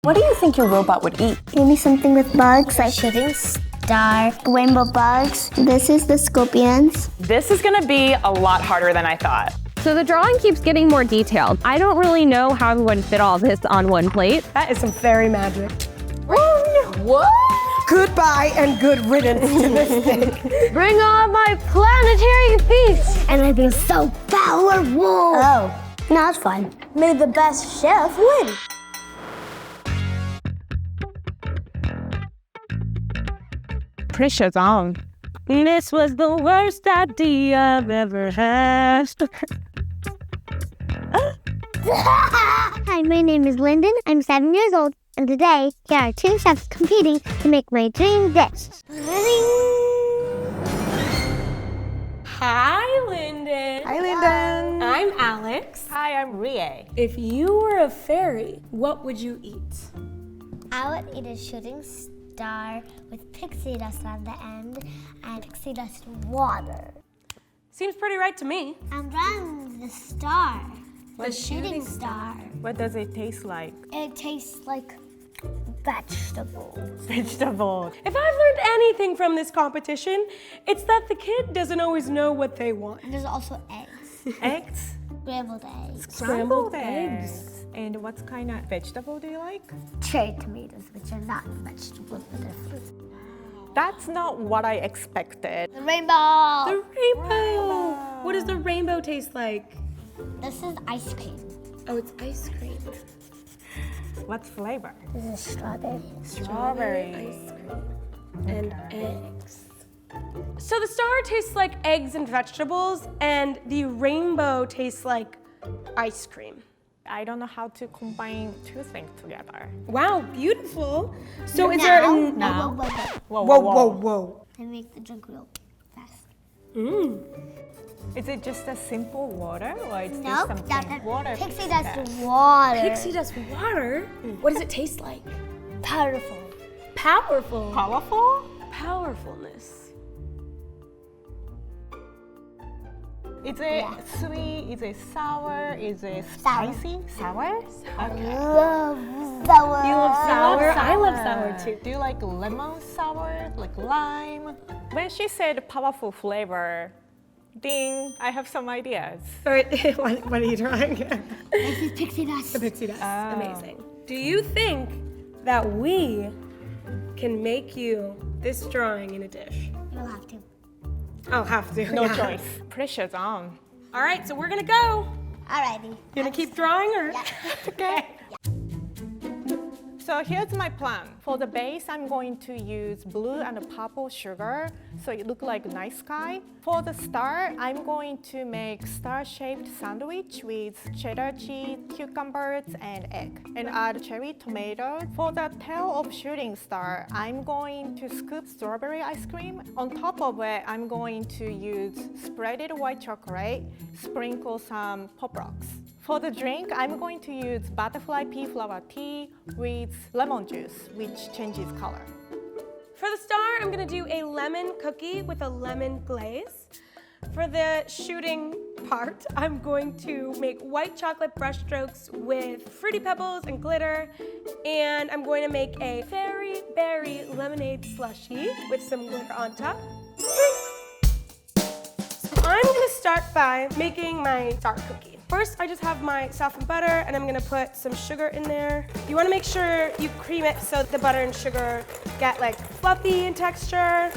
What do you think your robot would eat? Maybe something with bugs, like shooting star, rainbow bugs. This is the scorpions. This is gonna be a lot harder than I thought. So the drawing keeps getting more detailed. I don't really know how we would fit all this on one plate. That is some fairy magic. Oh, no. What? Goodbye and good riddance to this thing. Bring on my planetary feast! And I've been so powerful. Oh, now it's fun. May the best chef win. Pressure's on. This was the worst idea I've ever had. Hi, my name is Lyndon. I'm 7 years old, and today here are two chefs competing to make my dream dish. Hi, Lyndon. Hi, Lyndon. I'm Alex. Hi, I'm Rie. If you were a fairy, what would you eat? I would eat a shooting star with pixie dust on the end and pixie dust water. Seems pretty right to me. And then the star, the shooting star. What does it taste like? It tastes like vegetables. Vegetable. If I've learned anything from this competition, it's that the kid doesn't always know what they want. And there's also eggs, Eggs? scrambled eggs, Scrambled eggs. And what kind of vegetable do you like? cherry tomatoes, which are not vegetables, but they're fruit. That's not what I expected. The rainbow. The rainbow. What does the rainbow taste like? This is ice cream. Oh, it's ice cream. What flavor? This is strawberry. Strawberry. Ice cream. And eggs. So the star tastes like eggs and vegetables, and the rainbow tastes like ice cream. I don't know how to combine two things together. Wow, beautiful. So is Now- there Whoa, whoa, whoa. Whoa. I make the drink real fast. Is it just a simple water or it's No, something that's water? pixie dust water. Pixie dust water? What does it taste like? Powerful. Powerful. Powerful? Powerfulness. Is it sweet? Is it sour? Is it spicy? Sour? Okay. Love sour. You love sour? I love Sour. sour too. Do you like lemon sour? Like lime? When she said powerful flavor, ding, I have some ideas. All right, what are you drawing? This is pixie dust. Pixie dust. Amazing. Do you think that we can make you this drawing in a dish? You'll have to. I'll have to. No yeah. choice. Pressure's on. All right, so we're gonna go. Alrighty. You gonna keep drawing or? Yeah. Okay. So here's my plan. For the base, I'm going to use blue and purple sugar, so it looks like night sky. For the star, I'm going to make star-shaped sandwich with cheddar cheese, cucumbers, and egg, and add cherry tomatoes. For the tail of shooting star, I'm going to scoop strawberry ice cream. On top of it, I'm going to use spreaded white chocolate, sprinkle some Pop Rocks. For the drink, I'm going to use butterfly pea flower tea with lemon juice, which changes color. For the star, I'm gonna do a lemon cookie with a lemon glaze. For the shooting part, I'm going to make white chocolate brushstrokes with fruity pebbles and glitter. And I'm going to make a fairy berry lemonade slushie with some glitter on top. I'm gonna start by making my star cookie. First, I just have my softened butter, and I'm gonna put some sugar in there. You wanna make sure you cream it so the butter and sugar get like fluffy in texture.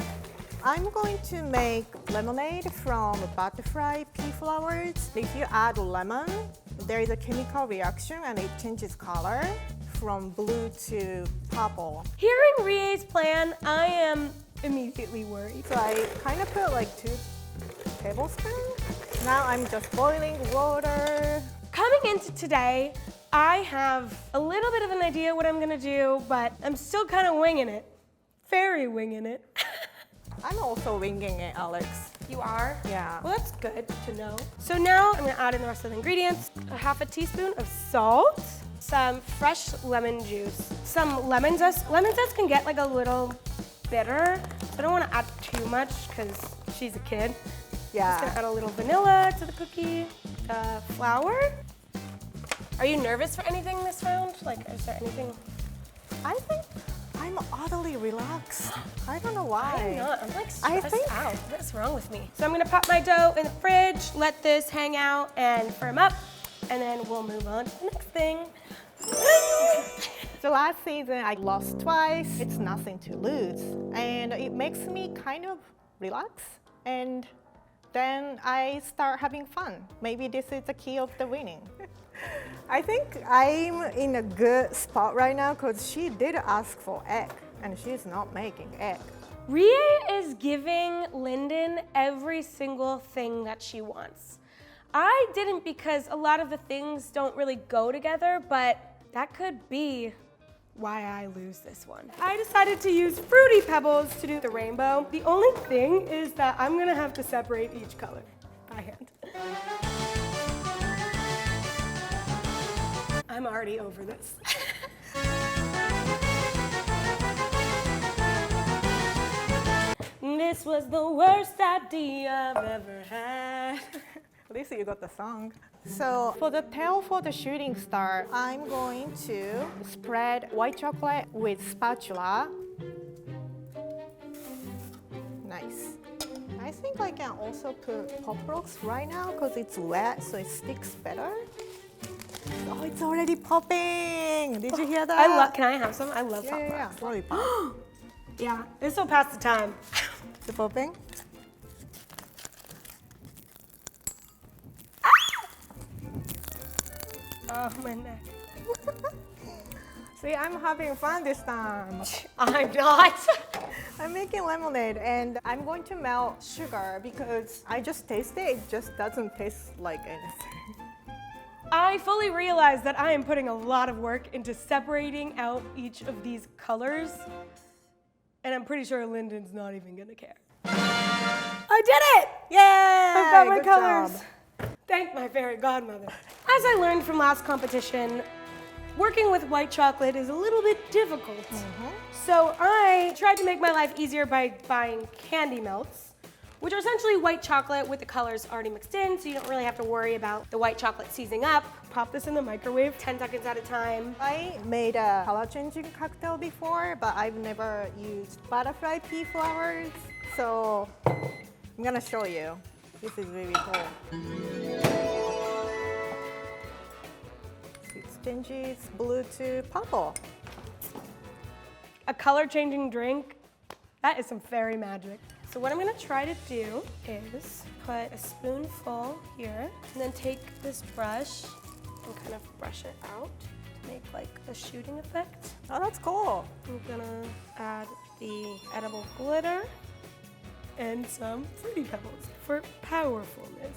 I'm going to make lemonade from butterfly pea flowers. If you add lemon, there is a chemical reaction and it changes color from blue to purple. Hearing Rie's plan, I am immediately worried. So I kind of put like 2 tablespoons. Now I'm just boiling water. Coming into today, I have a little bit of an idea what I'm gonna do, but I'm still kind of winging it. Fairy winging it. I'm also winging it, Alex. You are? Yeah. Well, that's good to know. So now I'm gonna add in the rest of the ingredients. A half a teaspoon of salt, some fresh lemon juice, some lemon zest. Lemon zest can get like a little bitter, so I don't wanna add too much because she's a kid. Just gonna add a little vanilla to the cookie, flour. Are you nervous for anything this round? Like, is there anything I think I'm oddly relaxed. I don't know why. I'm not. I'm like I stressed think- out. What's wrong with me? So I'm gonna pop my dough in the fridge, let this hang out and firm up, and then we'll move on to the next thing. The last season I lost twice. It's nothing to lose. And it makes me kind of relax. And then I start having fun. Maybe this is the key of the winning. I think I'm in a good spot right now because she did ask for egg and she's not making egg. Rie is giving Lyndon every single thing that she wants. I didn't because a lot of the things don't really go together, but that could be why I lose this one. I decided to use Fruity Pebbles to do the rainbow. The only thing is that I'm gonna have to separate each color by hand. I'm already over this. This was the worst idea I've ever had. At least you got the song. So for the tail for the shooting star, I'm going to spread white chocolate with spatula. Nice. I think I can also put Pop Rocks right now because it's wet, so it sticks better. Oh, it's already popping! Did you hear that? Can I have some? I love Pop Yeah. Rocks. It's already popping. Yeah, this will pass the time. Is it popping? Oh, my neck. See, I'm having fun this time. I'm not. I'm making lemonade and I'm going to melt sugar because I just taste it. It just doesn't taste like anything. I fully realize that I am putting a lot of work into separating out each of these colors, and I'm pretty sure Lyndon's not even gonna care. I did it! Yay! I've got my Good colors. job. Thank my fairy godmother. As I learned from last competition, working with white chocolate is a little bit difficult. So I tried to make my life easier by buying candy melts, which are essentially white chocolate with the colors already mixed in, so you don't really have to worry about the white chocolate seizing up. Pop this in the microwave 10 seconds at a time. I made a color changing cocktail before, but I've never used butterfly pea flowers. So I'm gonna show you. This is really cool. It changes blue to purple. A color changing drink, that is some fairy magic. So what I'm gonna try to do is put a spoonful here and then take this brush and kind of brush it out to make like a shooting effect. Oh, that's cool. I'm gonna add the edible glitter and some Fruity Pebbles for powerfulness.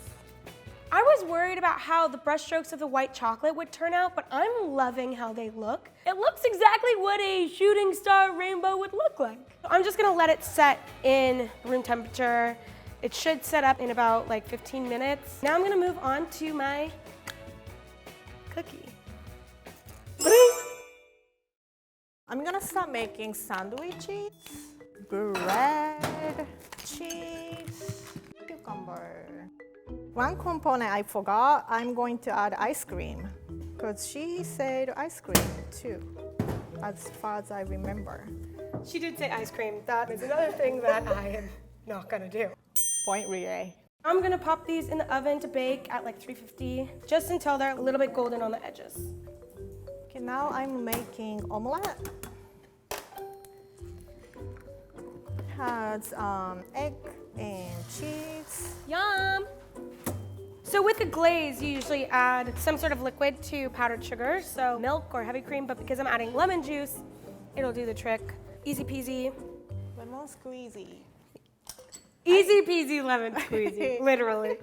I was worried about how the brushstrokes of the white chocolate would turn out, but I'm loving how they look. It looks exactly what a shooting star rainbow would look like. I'm just gonna let it set in room temperature. It should set up in about like 15 minutes. Now I'm gonna move on to my cookie. I'm gonna start making sandwiches, bread, cheese, cucumber. One component I forgot, I'm going to add ice cream because she said ice cream too, as far as I remember. She did say ice cream. That is another thing that I am not gonna do. Point relay. I'm gonna pop these in the oven to bake at like 350, just until they're a little bit golden on the edges. Okay, now I'm making omelette. Has egg and cheese. Yum! So with the glaze, you usually add some sort of liquid to powdered sugar, so milk or heavy cream, but because I'm adding lemon juice, it'll do the trick. Easy peasy. Lemon squeezy. Easy peasy lemon squeezy, literally.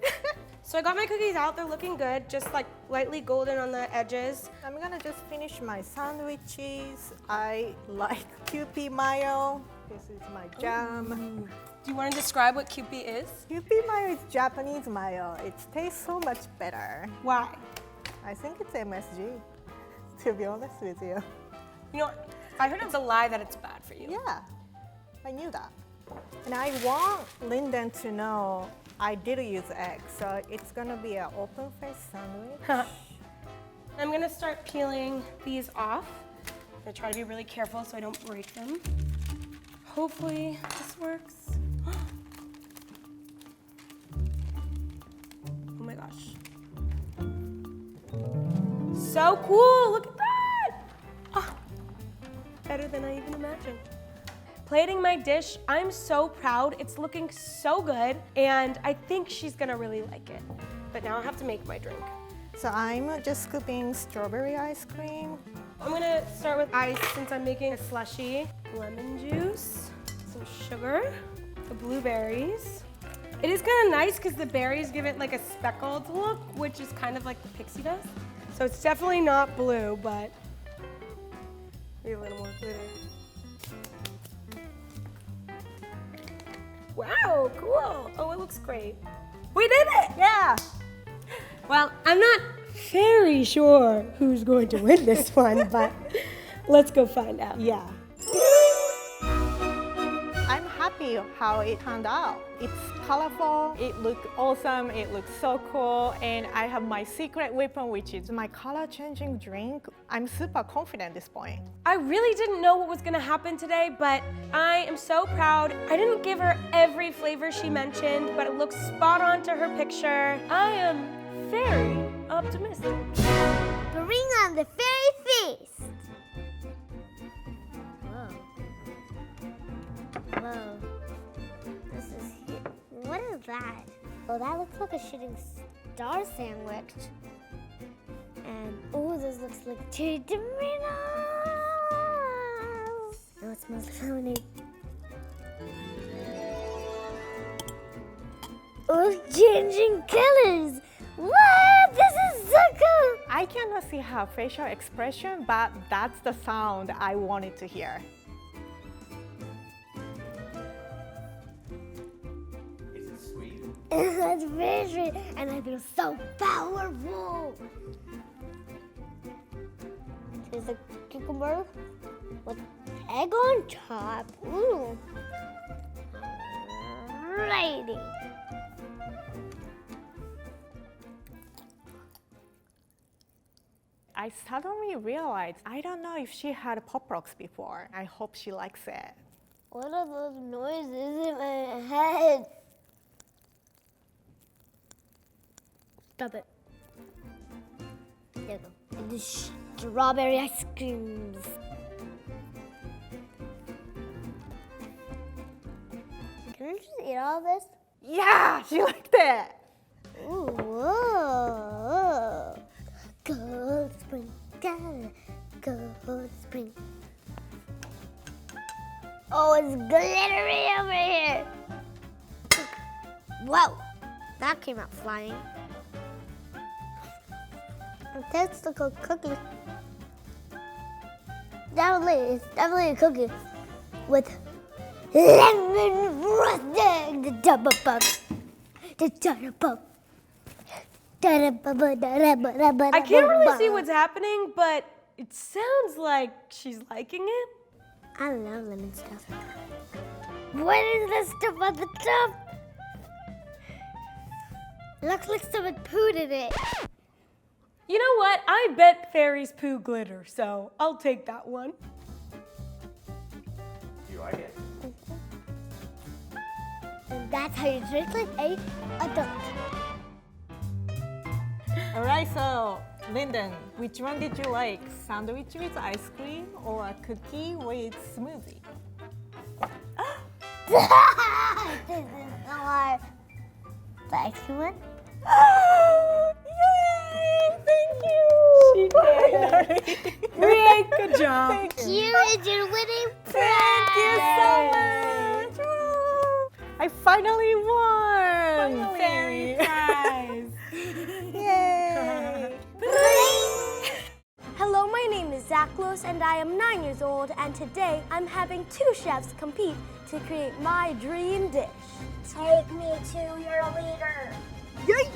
So I got my cookies out, they're looking good, just like lightly golden on the edges. I'm gonna just finish my sandwiches. I like Kewpie mayo. This is my jam. Do you want to describe what Kewpie is? Kewpie mayo is Japanese mayo. It tastes so much better. Why? I think it's MSG, to be honest with you. You know, I heard it's a lie that it's bad for you. Yeah, I knew that. And I want Lyndon to know I did use egg, so it's gonna be an open face sandwich. I'm gonna start peeling these off. I'm gonna try to be really careful so I don't break them. Hopefully this works. Oh my gosh. So cool, look at that! Oh, better than I even imagined. Plating my dish, I'm so proud. It's looking so good, and I think she's gonna really like it. But now I have to make my drink. So I'm just scooping strawberry ice cream. I'm gonna start with ice since I'm making a slushie. Lemon juice, some sugar, the blueberries. It is kind of nice because the berries give it like a speckled look, which is kind of like the pixie dust. So it's definitely not blue, but maybe a little more glitter. Wow, cool. Oh, it looks great. We did it! Yeah. Well, I'm not very sure who's going to win this one, but let's go find out. Yeah. I'm happy how it turned out. It's colorful, it looks awesome, it looks so cool, and I have my secret weapon, which is my color-changing drink. I'm super confident at this point. I really didn't know what was gonna happen today, but I am so proud. I didn't give her every flavor she mentioned, but it looks spot on to her picture. I am very optimistic. Bring on the fairy feast. Whoa. This is here. What is that? Oh, that looks like a shooting star sandwich. And oh, this looks like cherry tomatoes. Oh, it smells like lemonade. Oh, it's changing colors. What? This is so cool. I cannot see her facial expression, but that's the sound I wanted to hear. That's very sweet, and I feel so powerful. There's a cucumber with egg on top. Ooh. Righty. I suddenly realized I don't know if she had Pop Rocks before. I hope she likes it. What are those noises in my head? Stop it. There you go. And the strawberry ice creams. Can I just eat all this? Yeah, she liked it. Ooh, whoa. Cold spring, cold spring. Oh, it's glittery over here. Whoa, that came out flying. That's the cookie. It's definitely a cookie with lemon frosting. The double bug. The double bug. I can't really see what's happening, but it sounds like she's liking it. I love lemon stuff. What is this stuff on the top? Looks like someone pooed in it. You know what? I bet fairies poo glitter, so I'll take that one. You like it? And that's how you drink like a adult. All right, so Lyndon, which one did you like? Sandwich with ice cream or a cookie with smoothie? This is our the ice cream one. Yay! Thank you. She did it. Great, good job. Thank you. You is your winning prize. Thank you so much. Woo. I finally won. Fairy prize. Yay! Hello, my name is Zachlos and I am 9 years old, and today I'm having 2 chefs compete to create my dream dish. Take me to your leader. Yay!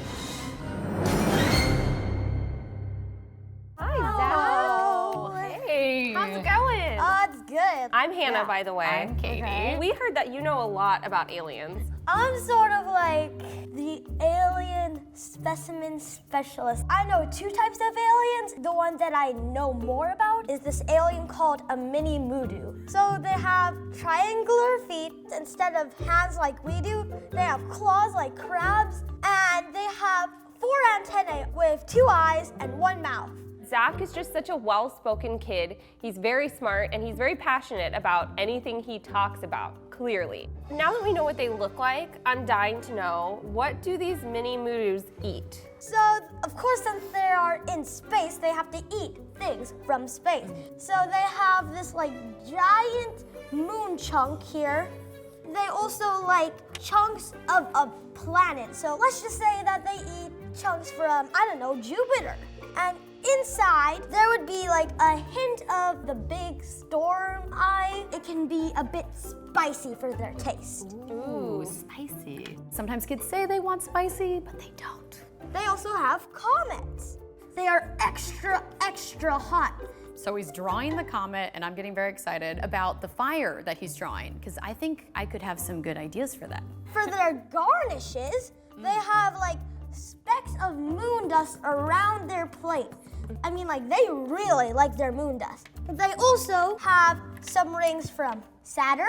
Hi, Zach. Hey. How's it going? God's good. I'm Hannah, by the way. I'm Katie. Okay. We heard that you know a lot about aliens. I'm sort of like the alien specimen specialist. I know two types of aliens. The one that I know more about is this alien called a mini Mudu. So they have triangular feet. Instead of hands like we do, they have claws like crabs. And they have 4 antennae with 2 eyes and 1 mouth. Zach is just such a well-spoken kid. He's very smart and he's very passionate about anything he talks about, clearly. Now that we know what they look like, I'm dying to know, what do these mini Mudus eat? So, of course, since they are in space, they have to eat things from space. So they have this like giant moon chunk here. They also like chunks of a planet. So let's just say that they eat chunks from, I don't know, Jupiter. And inside, there would be like a hint of the big storm eye. It can be a bit spicy for their taste. Ooh, spicy. Sometimes kids say they want spicy, but they don't. They also have comets. They are extra, extra hot. So he's drawing the comet, and I'm getting very excited about the fire that he's drawing, because I think I could have some good ideas for that. For their garnishes, they have like specks of moon dust around their plate. I mean, like, they really like their moon dust. But they also have some rings from Saturn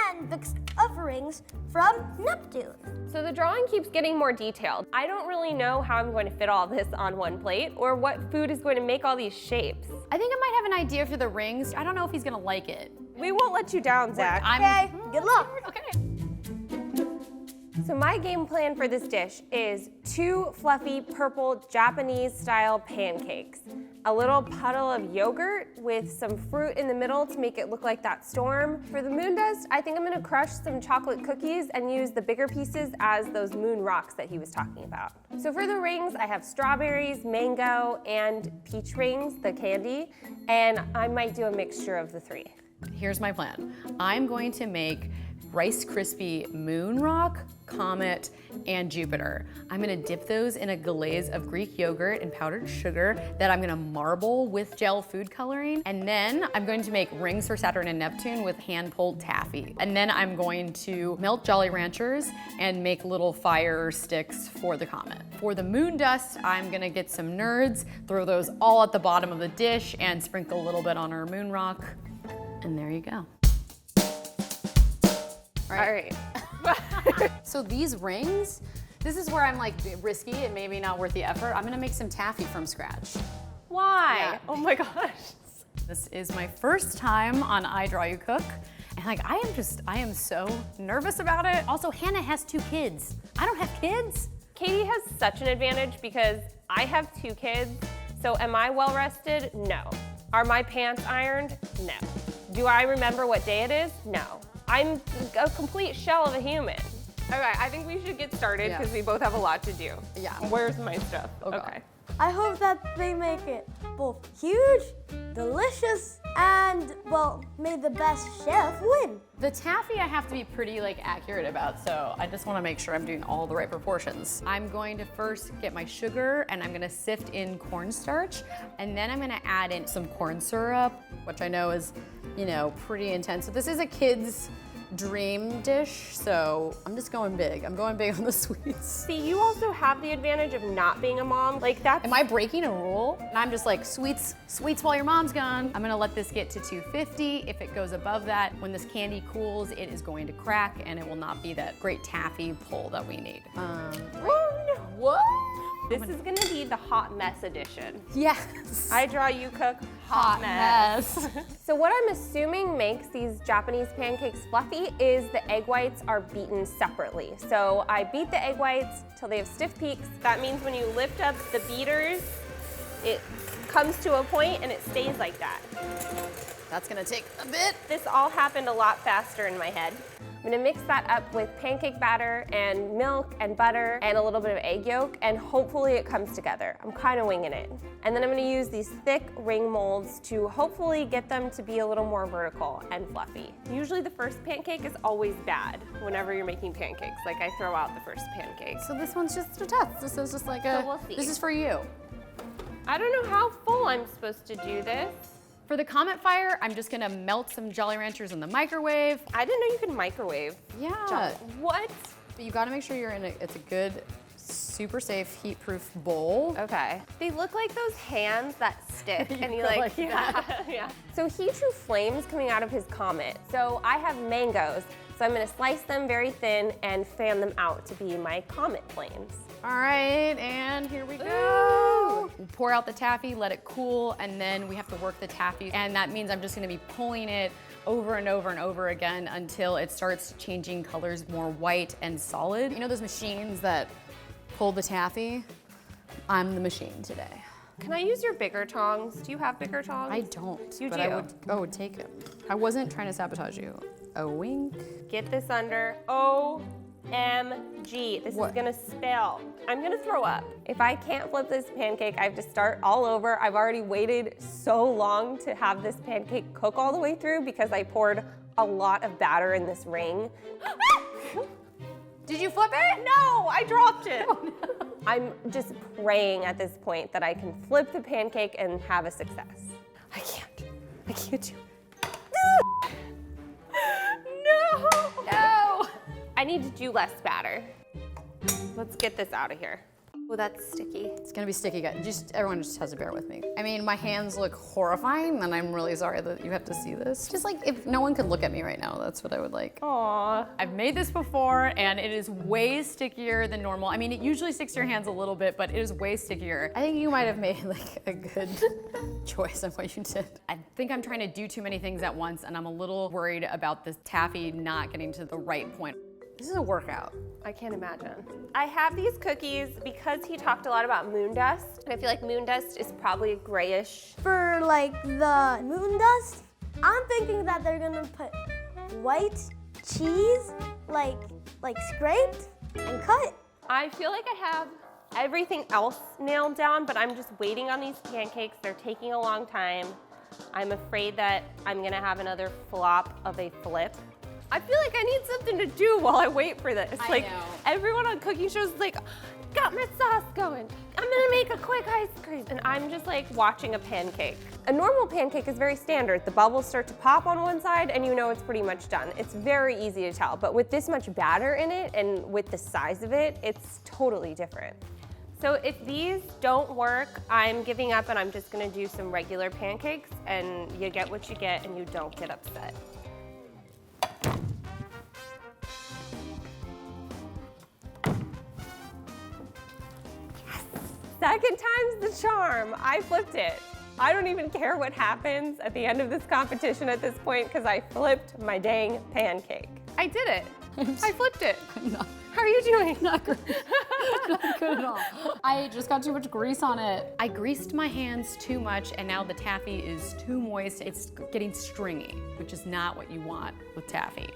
and bits of rings from Neptune. So the drawing keeps getting more detailed. I don't really know how I'm going to fit all this on one plate or what food is going to make all these shapes. I think I might have an idea for the rings. I don't know if he's gonna like it. We won't let you down, Zach. Okay, good luck. Okay. So my game plan for this dish is 2 fluffy purple Japanese-style pancakes, a little puddle of yogurt with some fruit in the middle to make it look like that storm. For the moon dust, I think I'm gonna crush some chocolate cookies and use the bigger pieces as those moon rocks that he was talking about. So for the rings, I have strawberries, mango, and peach rings, the candy, and I might do a mixture of the 3. Here's my plan. I'm going to make Rice Krispie Moon Rock, Comet, and Jupiter. I'm gonna dip those in a glaze of Greek yogurt and powdered sugar that I'm gonna marble with gel food coloring. And then I'm going to make rings for Saturn and Neptune with hand-pulled taffy. And then I'm going to melt Jolly Ranchers and make little fire sticks for the comet. For the moon dust, I'm gonna get some nerds, throw those all at the bottom of the dish, and sprinkle a little bit on our moon rock. And there you go. All right. So these rings, this is where I'm like risky and maybe not worth the effort. I'm gonna make some taffy from scratch. Why? Yeah. Oh my gosh. This is my first time on I Draw You Cook. And like, I am so nervous about it. Also, Hannah has 2 kids. I don't have kids. Katie has such an advantage because I have 2 kids. So am I well rested? No. Are my pants ironed? No. Do I remember what day it is? No. I'm a complete shell of a human. Okay, I think we should get started because we both have a lot to do. Yeah. Where's my stuff? Okay. Okay. I hope that they make it both huge, delicious, and, well, may the best chef win. The taffy I have to be pretty like accurate about, so I just wanna make sure I'm doing all the right proportions. I'm going to first get my sugar and I'm gonna sift in cornstarch, and then I'm gonna add in some corn syrup, which I know is, you know, pretty intense. So this is a kid's dream dish, so I'm just going big. I'm going big on the sweets. See, you also have the advantage of not being a mom. Like that's. Am I breaking a rule? And I'm just like, sweets while your mom's gone. I'm gonna let this get to 250. If it goes above that, when this candy cools, it is going to crack and it will not be that great taffy pull that we need. Oh no. What? This is gonna be the hot mess edition. Yes. I Draw You Cook hot mess. So what I'm assuming makes these Japanese pancakes fluffy is the egg whites are beaten separately. So I beat the egg whites till they have stiff peaks. That means when you lift up the beaters, it comes to a point and it stays like that. That's gonna take a bit. This all happened a lot faster in my head. I'm gonna mix that up with pancake batter and milk and butter and a little bit of egg yolk, and hopefully it comes together. I'm kind of winging it. And then I'm gonna use these thick ring molds to hopefully get them to be a little more vertical and fluffy. Usually the first pancake is always bad whenever you're making pancakes. Like I throw out the first pancake. So this one's just a test. This is just like a, So we'll see. This is for you. I don't know how full I'm supposed to do this. For the Comet Fire, I'm just gonna melt some Jolly Ranchers in the microwave. I didn't know you could microwave. Yeah. What? But you gotta make sure it's a good, super safe, heat-proof bowl. Okay. They look like those hands that stick and you like, yeah. So he drew flames coming out of his comet. So I have mangoes. So I'm gonna slice them very thin and fan them out to be my comet flames. All right, and here we go. We'll pour out the taffy, let it cool, and then we have to work the taffy. And that means I'm just gonna be pulling it over and over and over again until it starts changing colors more white and solid. You know those machines that pull the taffy? I'm the machine today. Can I use your bigger tongs? Do you have bigger tongs? I don't, You but do. I would take them. I wasn't trying to sabotage you. A wink. Get this under. OMG, this is gonna spill. I'm gonna throw up. If I can't flip this pancake, I have to start all over. I've already waited so long to have this pancake cook all the way through because I poured a lot of batter in this ring. Did you flip it? No, I dropped it. Oh, no. I'm just praying at this point that I can flip the pancake and have a success. I can't do it. No! I need to do less batter. Let's get this out of here. Oh, that's sticky. It's gonna be sticky, guys. Everyone just has to bear with me. I mean, my hands look horrifying, and I'm really sorry that you have to see this. Just like if no one could look at me right now, that's what I would like. Aww. I've made this before, and it is way stickier than normal. I mean, it usually sticks to your hands a little bit, but it is way stickier. I think you might have made like a good choice on what you did. I think I'm trying to do too many things at once, and I'm a little worried about the taffy not getting to the right point. This is a workout. I can't imagine. I have these cookies because he talked a lot about moon dust, and I feel like moon dust is probably grayish. For like the moon dust, I'm thinking that they're gonna put white cheese, like scraped and cut. I feel like I have everything else nailed down, but I'm just waiting on these pancakes. They're taking a long time. I'm afraid that I'm gonna have another flop of a flip. I feel like I need something to do while I wait for this. I like know. everyone on cooking shows is like, got my sauce going. I'm gonna make a quick ice cream. And I'm just like watching a pancake. A normal pancake is very standard. The bubbles start to pop on one side and you know it's pretty much done. It's very easy to tell, but with this much batter in it and with the size of it, it's totally different. So if these don't work, I'm giving up and I'm just gonna do some regular pancakes and you get what you get and you don't get upset. Second time's the charm. I flipped it. I don't even care what happens at the end of this competition at this point because I flipped my dang pancake. I did it. I flipped it. How are you doing? Not good. Not good at all. I just got too much grease on it. I greased my hands too much, and now the taffy is too moist. It's getting stringy, which is not what you want with taffy.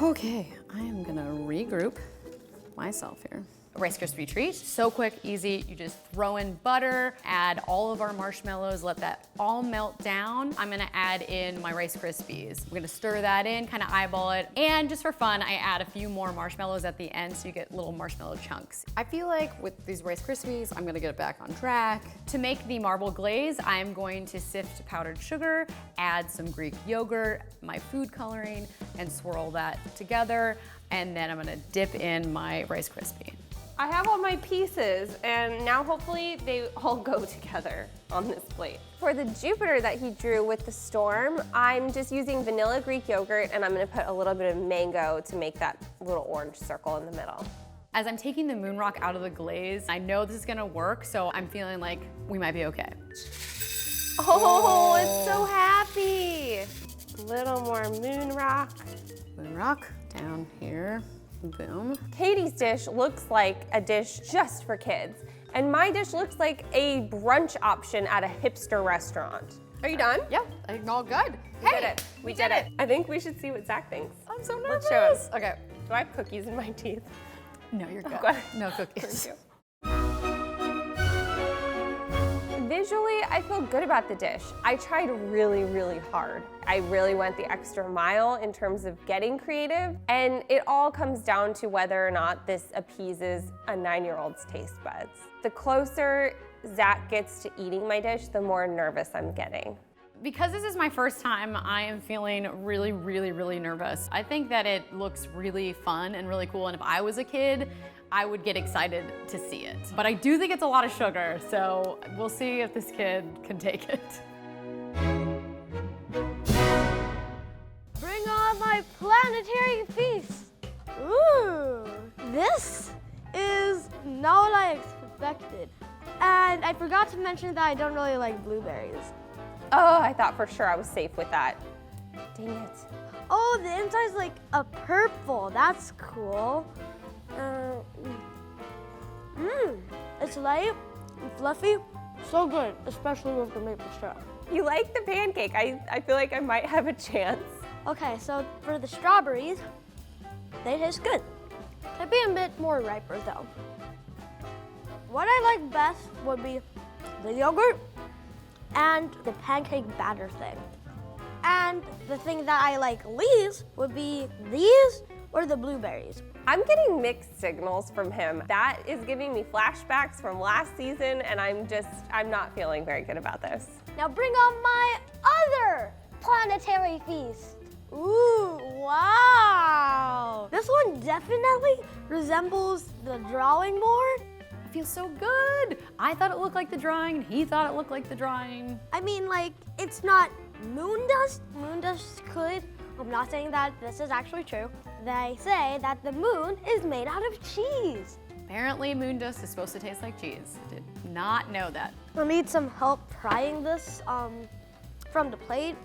Okay, I am gonna regroup myself here. Rice Krispie treat, so quick, easy. You just throw in butter, add all of our marshmallows, let that all melt down. I'm gonna add in my Rice Krispies. I'm gonna stir that in, kind of eyeball it. And just for fun, I add a few more marshmallows at the end so you get little marshmallow chunks. I feel like with these Rice Krispies, I'm gonna get it back on track. To make the marble glaze, I'm going to sift powdered sugar, add some Greek yogurt, my food coloring, and swirl that together. And then I'm gonna dip in my Rice Krispie. I have all my pieces and now hopefully they all go together on this plate. For the Jupiter that he drew with the storm, I'm just using vanilla Greek yogurt and I'm gonna put a little bit of mango to make that little orange circle in the middle. As I'm taking the moon rock out of the glaze, I know this is gonna work, so I'm feeling like we might be okay. Oh, it's so happy. A little more moon rock. Moon rock down here. Boom. Katie's dish looks like a dish just for kids, and my dish looks like a brunch option at a hipster restaurant. Are you done? Yeah, I think all good. We did it. We did it. I think we should see what Zach thinks. I'm so Let's nervous. show us. Okay. Do I have cookies in my teeth? No, you're good. Okay. No cookies. Visually, I feel good about the dish. I tried really, really hard. I really went the extra mile in terms of getting creative, and it all comes down to whether or not this appeases a 9-year-old's taste buds. The closer Zach gets to eating my dish, the more nervous I'm getting. Because this is my first time, I am feeling really, really, really nervous. I think that it looks really fun and really cool, and if I was a kid, I would get excited to see it. But I do think it's a lot of sugar, so we'll see if this kid can take it. Bring on my planetary feast. Ooh, this is not what I expected. And I forgot to mention that I don't really like blueberries. Oh, I thought for sure I was safe with that. Dang it. Oh, the inside's like a purple. That's cool. It's light and fluffy. So good, especially with the maple syrup. You like the pancake. I feel like I might have a chance. Okay, so for the strawberries, they taste good. They'd be a bit more riper though. What I like best would be the yogurt and the pancake batter thing. And the thing that I like least would be these or the blueberries. I'm getting mixed signals from him. That is giving me flashbacks from last season, and I'm not feeling very good about this. Now bring on my other planetary feast. Ooh, wow. This one definitely resembles the drawing board. It feels so good. I thought it looked like the drawing, and he thought it looked like the drawing. I mean, like, it's not moon dust. Moon dust could. I'm not saying that this is actually true. They say that the moon is made out of cheese. Apparently, moon dust is supposed to taste like cheese. Did not know that. I'll need some help prying this from the plate.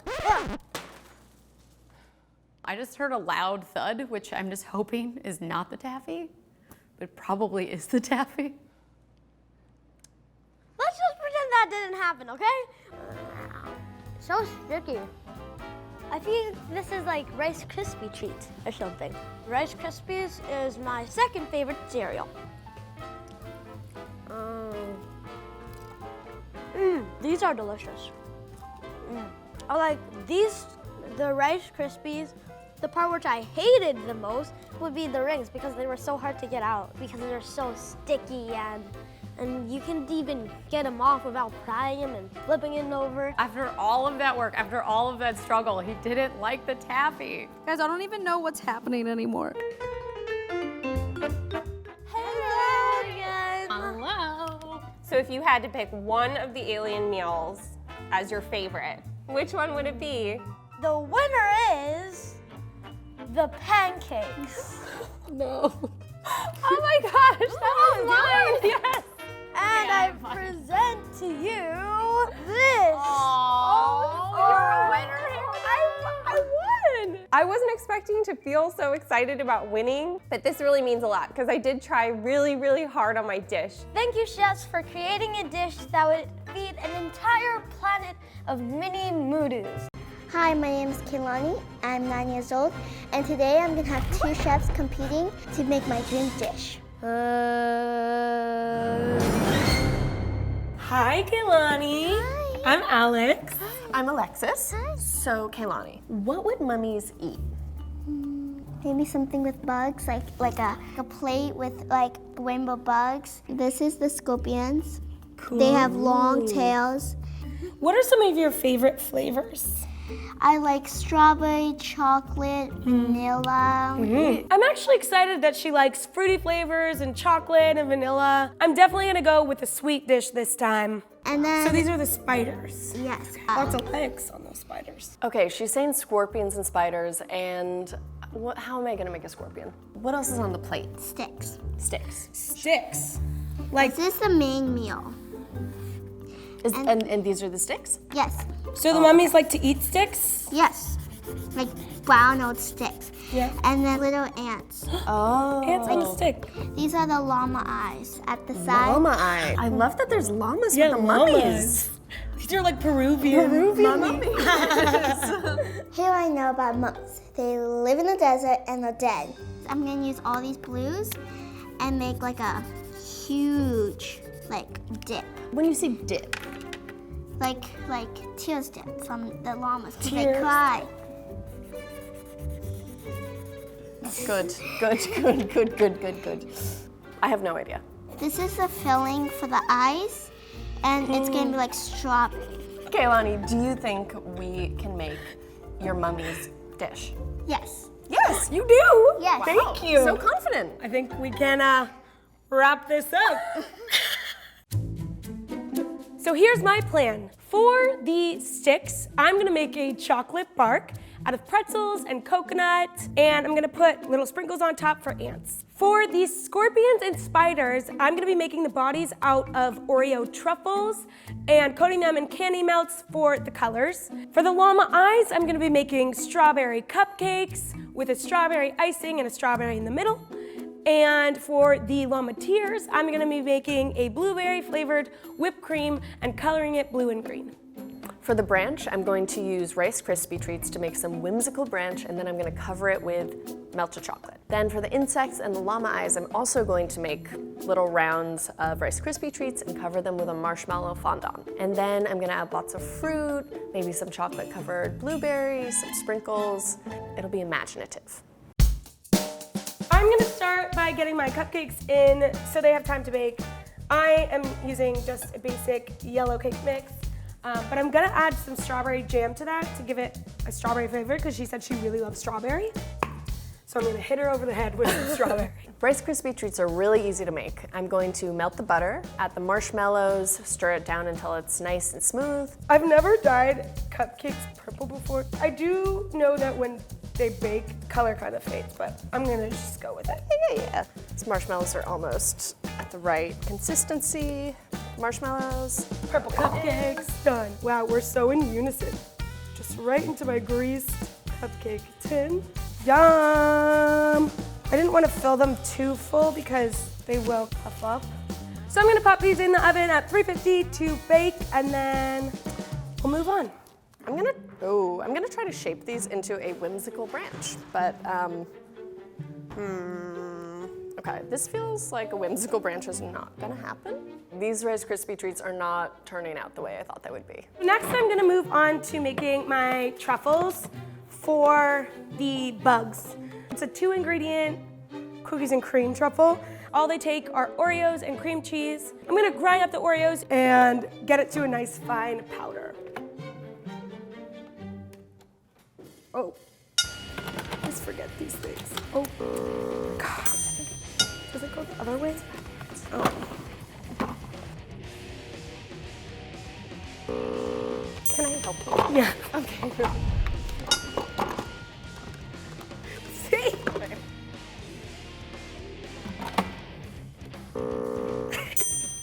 Yeah. I just heard a loud thud, which I'm just hoping is not the taffy, but probably is the taffy. Let's just pretend that didn't happen, okay? So sticky. I think this is like Rice Krispie treats or something. Rice Krispies is my second favorite cereal. These are delicious. I like these, the Rice Krispies. The part which I hated the most would be the rings because they were so hard to get out because they're so sticky and you can even get them off without prying them and flipping it over. After all of that work, after all of that struggle, he didn't like the taffy. Guys, I don't even know what's happening anymore. Hello again. Hello. So if you had to pick one of the alien meals as your favorite, which one would it be? The winner is the pancakes. No. Oh my gosh, that was mine! Yes! And I present to you this. Oh, you're a winner here. I won! I wasn't expecting to feel so excited about winning, but this really means a lot because I did try really, really hard on my dish. Thank you, chefs, for creating a dish that would feed an entire planet of mini moodus. Hi, my name is Kehlani. I'm 9 years old, and today I'm gonna have two chefs competing to make my dream dish. Hi, Kehlani. Hi. I'm Alex. I'm Alexis. Hi. So, Kehlani, what would mummies eat? Maybe something with bugs, like a plate with like rainbow bugs. This is the scorpions. Cool. They have long tails. What are some of your favorite flavors? I like strawberry, chocolate, vanilla. I'm actually excited that she likes fruity flavors and chocolate and vanilla. I'm definitely gonna go with a sweet dish this time. And then So these are the spiders. yes. Lots of legs on those spiders. Okay, she's saying scorpions and spiders, and how am I gonna make a scorpion? What else is on the plate? Sticks. Sticks. Sticks. This is the main meal. And these are the sticks? Yes. So the mummies like to eat sticks? Yes. Like brown old sticks. Yeah. And then little ants. Oh. Ants on a stick. These are the llama eyes at the side. Llama eye. I love that there's llamas Yeah, with the llamas. mummies. These are like Peruvian mummies. Here I know about monks. They live in the desert and they're dead. I'm gonna use all these blues and make like a huge dip. When you say dip, Like tears dip from the llamas because they Tears. cry. good. I have no idea. This is the filling for the eyes and it's gonna be like strawberry. Kaylani, do you think we can make your mummy's dish? Yes. Yes, you do. Yes. Thank you. So confident. I think we can wrap this up. So here's my plan. For the sticks, I'm gonna make a chocolate bark out of pretzels and coconut, and I'm gonna put little sprinkles on top for ants. For the scorpions and spiders, I'm gonna be making the bodies out of Oreo truffles and coating them in candy melts for the colors. For the llama eyes, I'm gonna be making strawberry cupcakes with a strawberry icing and a strawberry in the middle. And for the llama tears, I'm gonna be making a blueberry flavored whipped cream and coloring it blue and green. For the branch, I'm going to use Rice Krispie treats to make some whimsical branch, and then I'm gonna cover it with melted chocolate. Then for the insects and the llama eyes, I'm also going to make little rounds of Rice Krispie treats and cover them with a marshmallow fondant. And then I'm gonna add lots of fruit, maybe some chocolate covered blueberries, some sprinkles. It'll be imaginative. I'm gonna start by getting my cupcakes in so they have time to bake. I am using just a basic yellow cake mix, but I'm gonna add some strawberry jam to that to give it a strawberry flavor because she said she really loves strawberry. So I'm gonna hit her over the head with some strawberry. Rice Krispie treats are really easy to make. I'm going to melt the butter, add the marshmallows, stir it down until it's nice and smooth. I've never dyed cupcakes purple before. I do know that when they bake, the color kind of fades, but I'm gonna just go with it. Yeah. These marshmallows are almost at the right consistency. Marshmallows. Purple cupcakes, done. Wow, we're so in unison. Just right into my greased cupcake tin. Yum! I didn't want to fill them too full because they will puff up. So I'm gonna pop these in the oven at 350 to bake, and then we'll move on. I'm gonna try to shape these into a whimsical branch, but okay, this feels like a whimsical branch is not gonna happen. These Rice Krispie treats are not turning out the way I thought they would be. Next, I'm gonna move on to making my truffles for the bugs. It's a 2-ingredient cookies and cream truffle. All they take are Oreos and cream cheese. I'm gonna grind up the Oreos and get it to a nice fine powder. Oh, just forget these things. Oh, God. Does it go the other way? Oh. Can I help you? Yeah. Okay. See?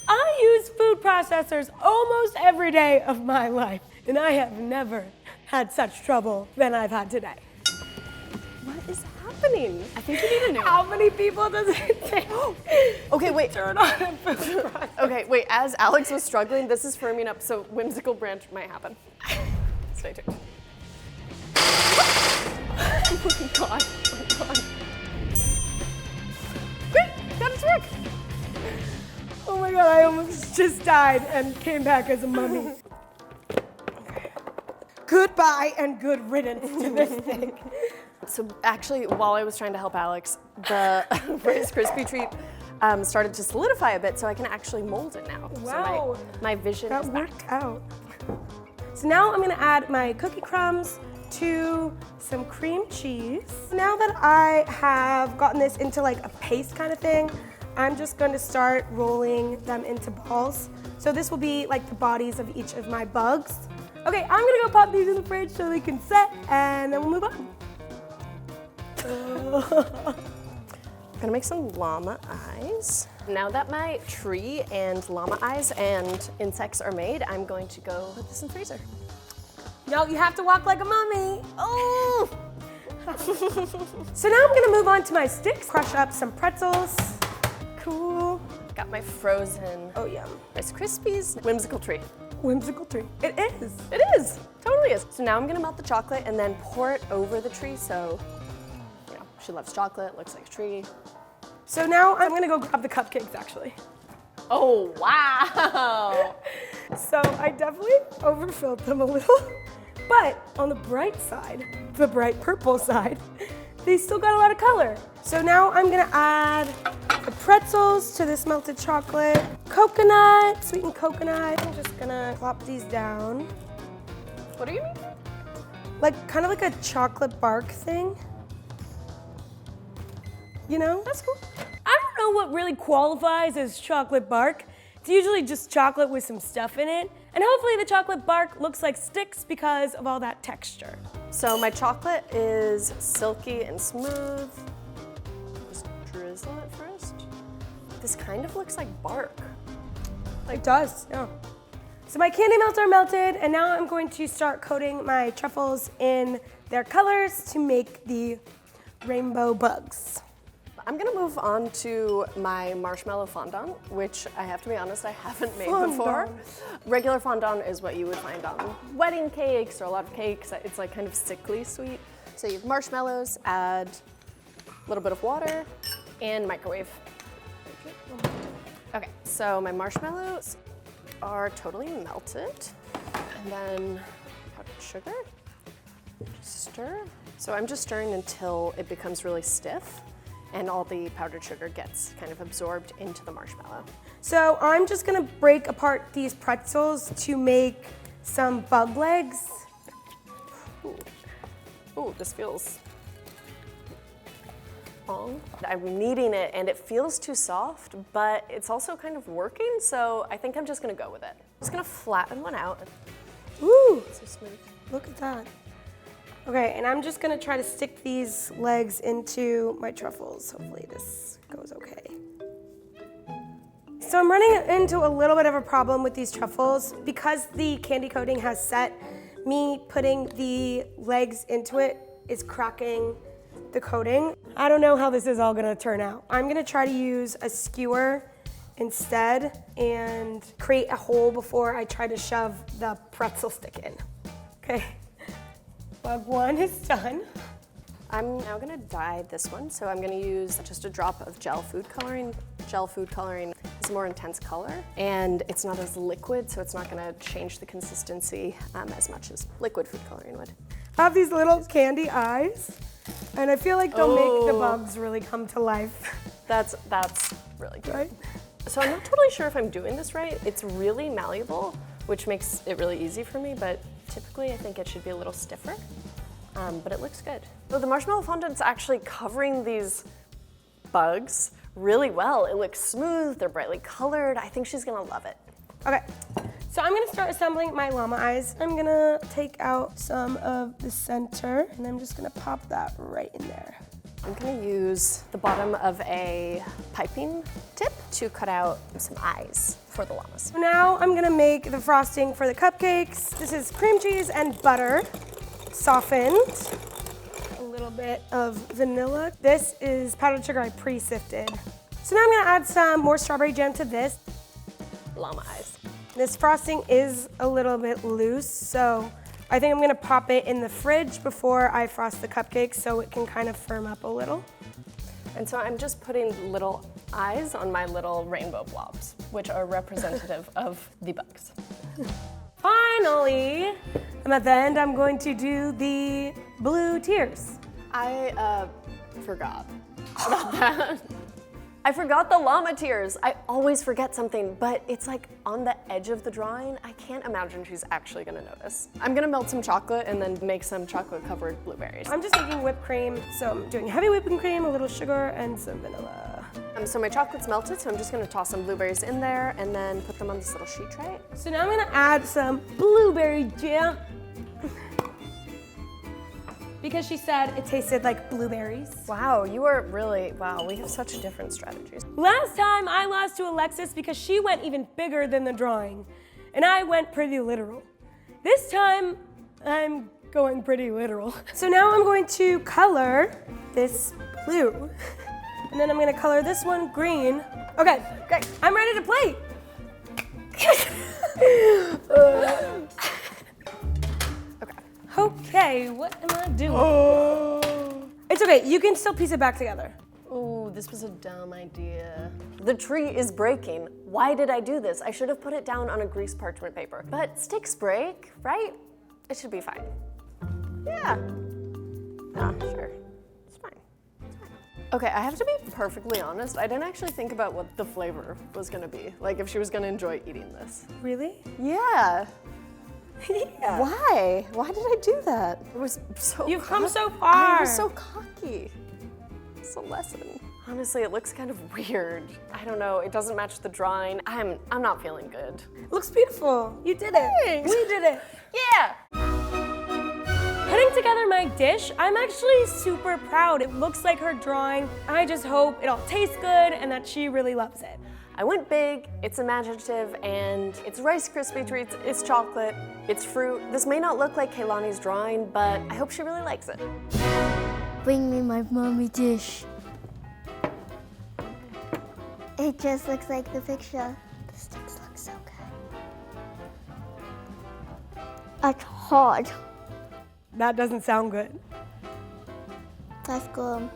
I use food processors almost every day of my life, and I have never had such trouble than I've had today. What is happening? I think you need a new How many people does it take? Okay, wait. Turn on a food processor. Okay, wait, as Alex was struggling, this is firming up, so whimsical branch might happen. Stay tuned. Oh my God, oh my God. Great, got it to work. Oh my God, I almost just died and came back as a mummy. Goodbye and good riddance to this thing. So actually, while I was trying to help Alex, the Rice Krispie treat started to solidify a bit, so I can actually mold it now. Wow. So my vision That is worked back. out. So now I'm gonna add my cookie crumbs to some cream cheese. Now that I have gotten this into like a paste kind of thing, I'm just going to start rolling them into balls. So this will be like the bodies of each of my bugs. Okay, I'm gonna go pop these in the fridge so they can set, and then we'll move on. I'm gonna make some llama eyes. Now that my tree and llama eyes and insects are made, I'm going to go put this in the freezer. No, you have to walk like a mummy. Oh! So now I'm gonna move on to my sticks. Crush up some pretzels. Cool. Got my frozen Oh, yum. Rice Krispies whimsical treat. Whimsical tree. It is. It is, totally is. So now I'm gonna melt the chocolate and then pour it over the tree so, you know, she loves chocolate, looks like a tree. So now I'm gonna go grab the cupcakes actually. Oh, wow! So I definitely overfilled them a little, but on the bright side, the bright purple side, they still got a lot of color. So now I'm gonna add the pretzels to this melted chocolate, coconut, sweetened coconut. I'm just gonna plop these down. What do you mean? Like, kind of like a chocolate bark thing. You know? That's cool. I don't know what really qualifies as chocolate bark. It's usually just chocolate with some stuff in it. And hopefully the chocolate bark looks like sticks because of all that texture. So my chocolate is silky and smooth. Just drizzle it first. This kind of looks like bark. It does, yeah. So my candy melts are melted, and now I'm going to start coating my truffles in their colors to make the rainbow bugs. I'm gonna move on to my marshmallow fondant, which I have to be honest, I haven't made before. Regular fondant is what you would find on wedding cakes or a lot of cakes. It's like kind of sickly sweet. So you have marshmallows, add a little bit of water, and microwave. Okay, so my marshmallows are totally melted. And then powdered sugar, just stir. So I'm just stirring until it becomes really stiff and all the powdered sugar gets kind of absorbed into the marshmallow. So I'm just gonna break apart these pretzels to make some bug legs. Ooh, this feels long. I'm kneading it and it feels too soft, but it's also kind of working, so I think I'm just gonna go with it. I'm just gonna flatten one out. Ooh, So smooth. look at that. Okay, and I'm just gonna try to stick these legs into my truffles. Hopefully this goes okay. So I'm running into a little bit of a problem with these truffles. Because the candy coating has set, me putting the legs into it is cracking the coating. I don't know how this is all gonna turn out. I'm gonna try to use a skewer instead and create a hole before I try to shove the pretzel stick in. Okay, bug one is done. I'm now gonna dye this one, so I'm gonna use just a drop of gel food coloring. Gel food coloring is a more intense color, and it's not as liquid, so it's not gonna change the consistency as much as liquid food coloring would. I have these little candy eyes, and I feel like they'll make the bugs really come to life. That's really good. Right? So I'm not totally sure if I'm doing this right. It's really malleable, which makes it really easy for me, but typically I think it should be a little stiffer. But it looks good. So the marshmallow fondant's actually covering these bugs really well. It looks smooth, they're brightly colored. I think she's gonna love it. Okay, so I'm gonna start assembling my llama eyes. I'm gonna take out some of the center, and I'm just gonna pop that right in there. I'm gonna use the bottom of a piping tip to cut out some eyes for the llamas. So now I'm gonna make the frosting for the cupcakes. This is cream cheese and butter, softened. A little bit of vanilla. This is powdered sugar I pre-sifted. So now I'm gonna add some more strawberry jam to this. Llama eyes. This frosting is a little bit loose, so I think I'm gonna pop it in the fridge before I frost the cupcakes so it can kind of firm up a little. And so I'm just putting little eyes on my little rainbow blobs, which are representative of the bugs. Finally, I'm at the end, I'm going to do the blue tears. I forgot about that. I forgot the llama tears. I always forget something, but it's like on the edge of the drawing. I can't imagine she's actually gonna notice. I'm gonna melt some chocolate and then make some chocolate covered blueberries. I'm just making whipped cream, so I'm doing heavy whipping cream, a little sugar, and some vanilla. So my chocolate's melted, so I'm just gonna toss some blueberries in there and then put them on this little sheet tray. So now I'm gonna add some blueberry jam. Because she said it tasted like blueberries. Wow, you are really, wow, we have such different strategies. Last time I lost to Alexis because she went even bigger than the drawing, and I went pretty literal. This time, I'm going pretty literal. So now I'm going to color this blue. And then I'm gonna color this one green. Okay, great, I'm ready to play. Okay, what am I doing? It's okay, you can still piece it back together. Ooh, this was a dumb idea. The tree is breaking. Why did I do this? I should have put it down on a grease parchment paper. But sticks break, right? It should be fine. Yeah. Ah, sure. It's fine. It's fine. Okay, I have to be perfectly honest. I didn't actually think about what the flavor was gonna be. Like if she was gonna enjoy eating this. Really? Yeah. Yeah. Why? Why did I do that? It was so You've come so far. I was so cocky. It's a lesson. Honestly, it looks kind of weird. I don't know, it doesn't match the drawing. I'm not feeling good. Looks beautiful. You did it. Thanks. We did it. Yeah! Putting together my dish, I'm actually super proud. It looks like her drawing. I just hope it all tastes good and that she really loves it. I went big, it's imaginative, and it's Rice Krispie treats, it's chocolate, it's fruit. This may not look like Kaylani's drawing, but I hope she really likes it. Bring me my mommy dish. It just looks like the picture. The sticks look so good. It's hard. That doesn't sound good. That's good.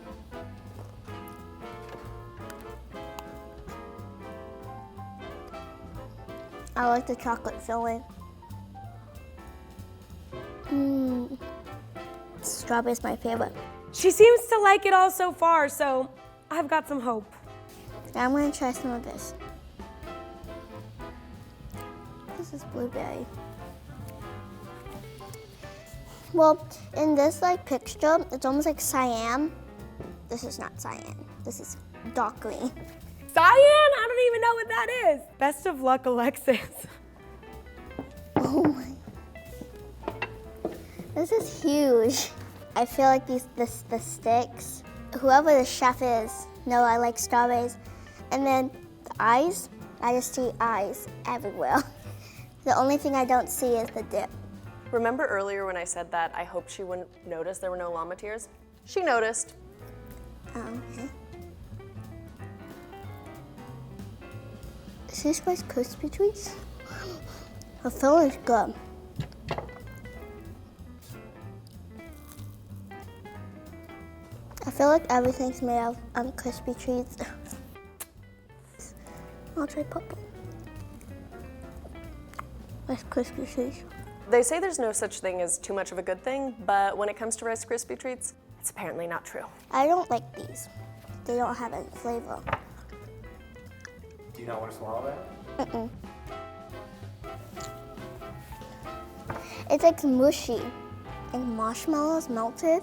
I like the chocolate filling. Strawberry is my favorite. She seems to like it all so far, so I've got some hope. Now I'm gonna try some of this. This is blueberry. Well, in this picture, it's almost like cyan. This is not cyan. This is dark green. Cyan? I don't even know what that is. Best of luck, Alexis. Oh my. This is huge. I feel like the sticks, whoever the chef is, know I like strawberries. And then the eyes, I just see eyes everywhere. The only thing I don't see is the dip. Remember earlier when I said that I hoped she wouldn't notice there were no llama tears? She noticed. Oh, okay. Is this Rice Krispie treats? The filling is good. I feel like everything's made of crispy treats. I'll try purple. Rice Krispie treats. They say there's no such thing as too much of a good thing, but when it comes to Rice Krispie treats, it's apparently not true. I don't like these. They don't have any flavor. Do you not want to swallow that? Mm-mm. It's like mushy, and marshmallows melted.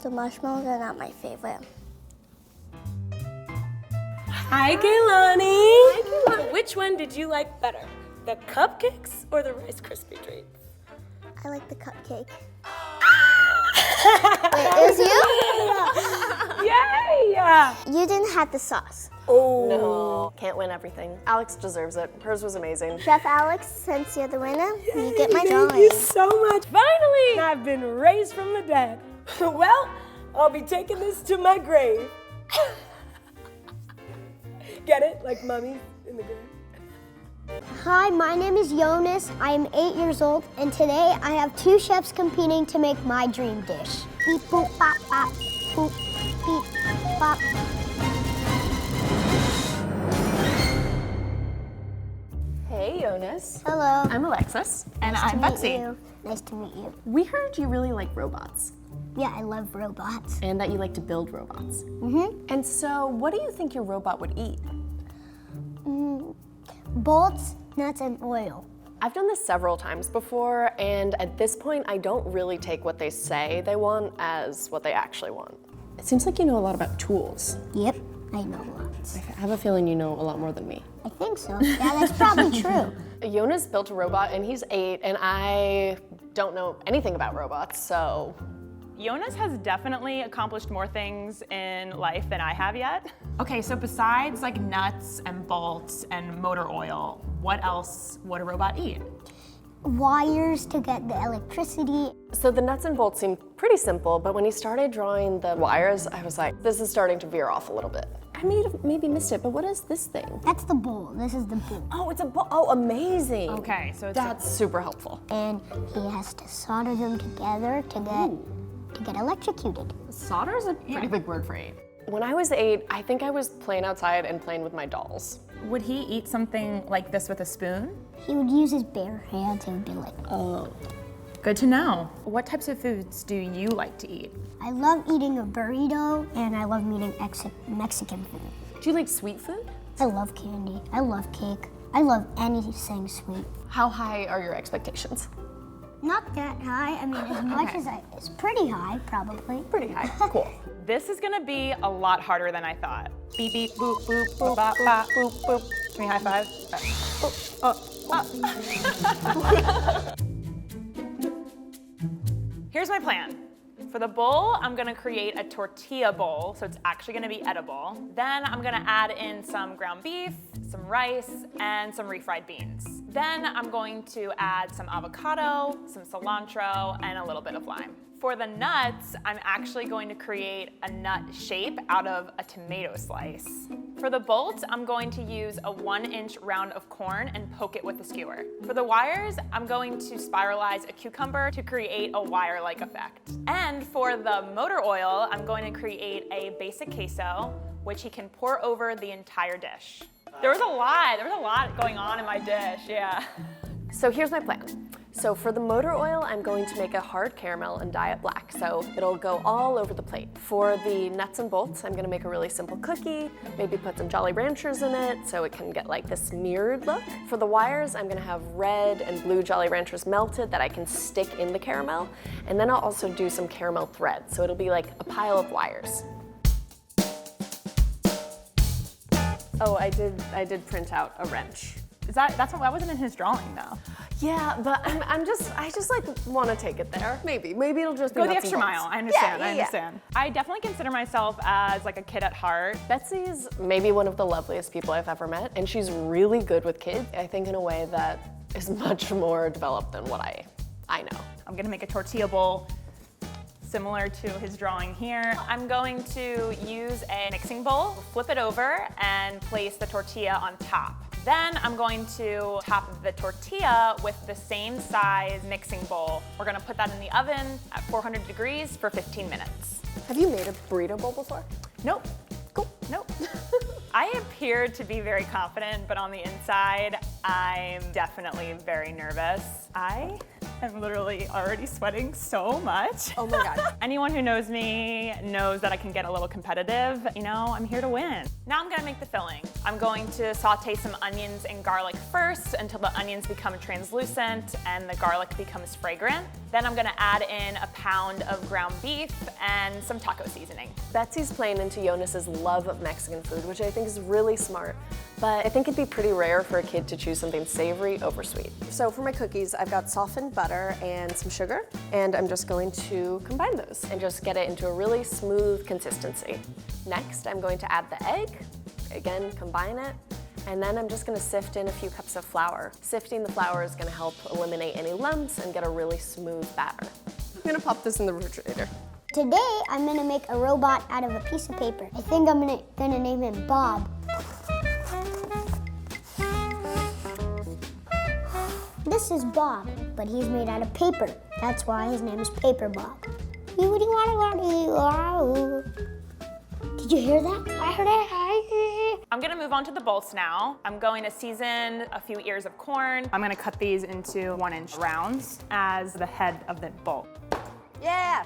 The marshmallows are not my favorite. Hi, Kaylani. Which one did you like better? The cupcakes or the Rice Krispie treats? I like the cupcake. Wait, it was you? Yay! You didn't have the sauce. Oh. No, can't win everything. Alex deserves it. Hers was amazing. Chef Alex, since you're the winner, you get my Thank drawing. you so much. Finally, I've been raised from the dead. Well, I'll be taking this to my grave. Get it? Like mummies in the grave. Hi, my name is Jonas. I am 8 years old, and today I have 2 chefs competing to make my dream dish. Beep, boop, bop, bop. Boop, beep, bop. Hey, Jonas. Hello. I'm Alexis. And I'm Nice to Betsy. meet you. Nice to meet you. We heard you really like robots Yeah, I love robots. and that you like to build robots. Mm-hmm. And so, what do you think your robot would eat? Bolts, nuts, and oil. I've done this several times before, and at this point, I don't really take what they say they want as what they actually want. It seems like you know a lot about tools. Yep, I know lots. I have a feeling you know a lot more than me. I think so. Yeah, that's probably true. Jonas built a robot, and he's 8, and I don't know anything about robots, so. Jonas has definitely accomplished more things in life than I have yet. Okay, so besides like nuts and bolts and motor oil, what else would a robot eat? Wires to get the electricity. So the nuts and bolts seemed pretty simple, but when he started drawing the wires, I was like, this is starting to veer off a little bit. I maybe missed it, but what is this thing? That's the bowl. This is the bowl. Oh, it's a bowl. Oh, amazing. Okay, so it's That's super helpful. And he has to solder them together to get electrocuted. Solder is a pretty big word for 8. When I was 8, I think I was playing outside and playing with my dolls. would he eat something like this with a spoon? He would use his bare hands and be like, Oh. Good to know. What types of foods do you like to eat? I love eating a burrito and I love eating Mexican food. Do you like sweet food? I love candy. I love cake. I love anything sweet. How high are your expectations? Not that high. I mean, as much as it's pretty high, probably. Pretty high. Cool. This is gonna be a lot harder than I thought. Beep, beep, boop, boop, boop, bop, bop, boop, boop. Can we high five? Here's my plan. For the bowl, I'm gonna create a tortilla bowl, so it's actually gonna be edible. Then I'm gonna add in some ground beef, some rice, and some refried beans. Then I'm going to add some avocado, some cilantro, and a little bit of lime. For the nuts, I'm actually going to create a nut shape out of a tomato slice. For the bolt, I'm going to use a 1-inch round of corn and poke it with a skewer. For the wires, I'm going to spiralize a cucumber to create a wire-like effect. And for the motor oil, I'm going to create a basic queso, which he can pour over the entire dish. There was a lot going on in my dish, yeah. So here's my plan. So for the motor oil, I'm going to make a hard caramel and dye it black, so it'll go all over the plate. For the nuts and bolts, I'm gonna make a really simple cookie, maybe put some Jolly Ranchers in it so it can get like this mirrored look. For the wires, I'm gonna have red and blue Jolly Ranchers melted that I can stick in the caramel, and then I'll also do some caramel thread, so it'll be like a pile of wires. Oh, I did print out a wrench. That wasn't in his drawing though. Yeah, but I just like want to take it there. Maybe it'll just be Go the nuts and extra bolts. mile. I understand. Yeah. I understand. I definitely consider myself as like a kid at heart. Betsy's maybe one of the loveliest people I've ever met, and she's really good with kids. I think in a way that is much more developed than what I know. I'm gonna make a tortilla bowl similar to his drawing here. I'm going to use a mixing bowl, flip it over, and place the tortilla on top. Then I'm going to top the tortilla with the same size mixing bowl. We're gonna put that in the oven at 400 degrees for 15 minutes. Have you made a burrito bowl before? Nope. Cool. Nope. I appear to be very confident, but on the inside, I'm definitely very nervous. I am literally already sweating so much. Oh my God. Anyone who knows me knows that I can get a little competitive. You know, I'm here to win. Now I'm gonna make the filling. I'm going to saute some onions and garlic first until the onions become translucent and the garlic becomes fragrant. Then I'm gonna add in a pound of ground beef and some taco seasoning. Betsy's playing into Jonas's love of Mexican food, which I think is really smart. But I think it'd be pretty rare for a kid to choose something savory over sweet. So for my cookies, I've got softened butter and some sugar, and I'm just going to combine those and just get it into a really smooth consistency. Next, I'm going to add the egg, again, combine it, and then I'm just gonna sift in a few cups of flour. Sifting the flour is gonna help eliminate any lumps and get a really smooth batter. I'm gonna pop this in the refrigerator. Today, I'm gonna make a robot out of a piece of paper. I think I'm gonna name him Bob. This is Bob, but he's made out of paper. That's why his name is Paper Bob. Did you hear that? I heard it. I'm gonna move on to the bolts now. I'm going to season a few ears of corn. I'm gonna cut these into 1-inch rounds as the head of the bolt. Yeah!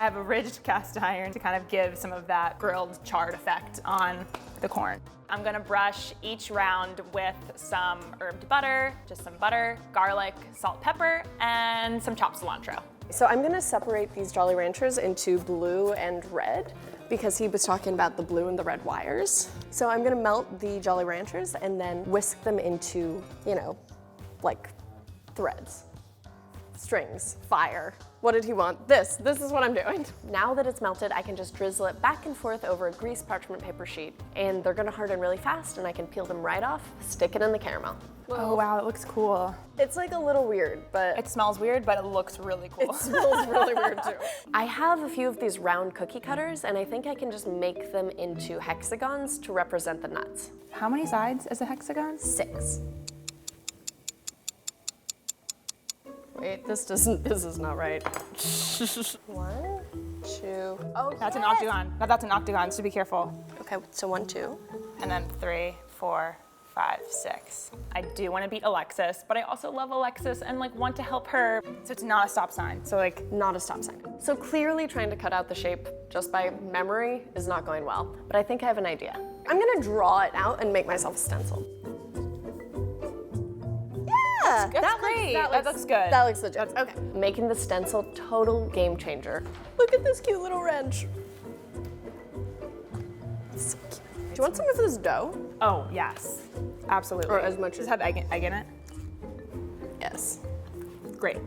I have a ridged cast iron to kind of give some of that grilled charred effect on the corn. I'm gonna brush each round with some herbed butter, just some butter, garlic, salt, pepper, and some chopped cilantro. So I'm gonna separate these Jolly Ranchers into blue and red because he was talking about the blue and the red wires. So I'm gonna melt the Jolly Ranchers and then whisk them into, you know, like threads, strings, fire. What did he want? This is what I'm doing. Now that it's melted, I can just drizzle it back and forth over a greased parchment paper sheet, and they're gonna harden really fast, and I can peel them right off, stick it in the caramel. Oh wow, it looks cool. It's like a little weird, but It smells weird, but it looks really cool. it smells really weird too. I have a few of these round cookie cutters, and I think I can just make them into hexagons to represent the nuts. How many sides is a hexagon? 6. Wait, this is not right. 1, 2, oh, That's an octagon. That's an octagon, so be careful. okay, so 1, 2. And then 3, 4, 5, 6. I do want to beat Alexis, but I also love Alexis and like want to help her. So it's not a stop sign. So like Not a stop sign. So clearly trying to cut out the shape just by memory is not going well, but I think I have an idea. I'm gonna draw it out and make myself a stencil. Yeah, That's great. That looks good. That looks legit. Okay. Making the stencil total game changer. Look at this cute little wrench. So cute. Do you want some of this dough? Oh, yes. Absolutely. Or as much Does as it have egg in it? Yes. Great.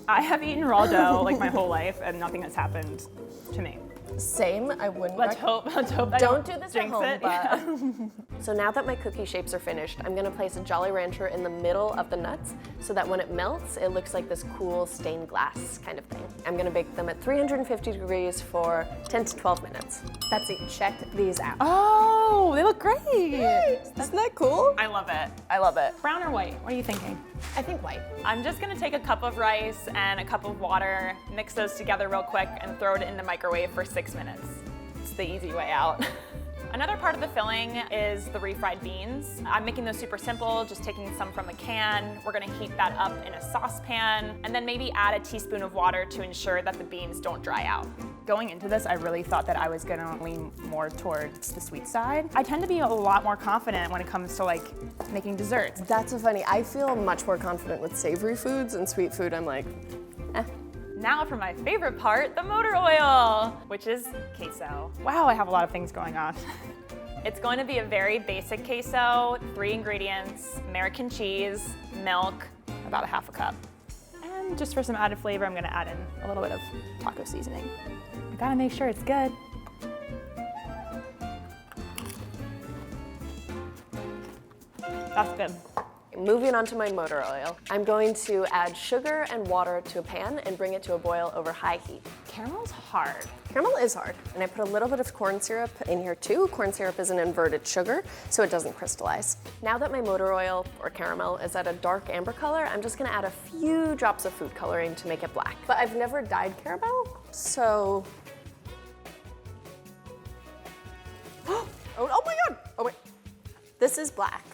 I have eaten raw dough like my whole life and nothing has happened to me. Same, I wouldn't. Let's hope I Don't do this at jinx home, it. but. So now that my cookie shapes are finished, I'm gonna place a Jolly Rancher in the middle of the nuts so that when it melts, it looks like this cool stained glass kind of thing. I'm gonna bake them at 350 degrees for 10 to 12 minutes. Betsy, check these out. Oh, they look great. Isn't that cool? I love it. I love it. Brown or white? What are you thinking? I think white. I'm just gonna take a cup of rice and a cup of water, mix those together real quick, and throw it in the microwave for 6 minutes. It's the easy way out. Another part of the filling is the refried beans. I'm making those super simple, just taking some from a can. We're gonna heat that up in a saucepan, and then maybe add a teaspoon of water to ensure that the beans don't dry out. Going into this, I really thought that I was gonna lean more towards the sweet side. I tend to be a lot more confident when it comes to like making desserts. That's so funny. I feel much more confident with savory foods, and sweet food, I'm like, eh. Now for my favorite part, the motor oil, which is queso. Wow, I have a lot of things going on. It's going to be a very basic queso, 3 ingredients, American cheese, milk, about a half a cup. And just for some added flavor, I'm gonna add in a little bit of taco seasoning. I gotta make sure it's good. That's good. Moving on to my motor oil, I'm going to add sugar and water to a pan and bring it to a boil over high heat. Caramel's hard. Caramel is hard, and I put a little bit of corn syrup in here too. Corn syrup is an inverted sugar, so it doesn't crystallize. Now that my motor oil, or caramel, is at a dark amber color, I'm just gonna add a few drops of food coloring to make it black. But I've never dyed caramel, so... oh my God! Oh wait, this is black.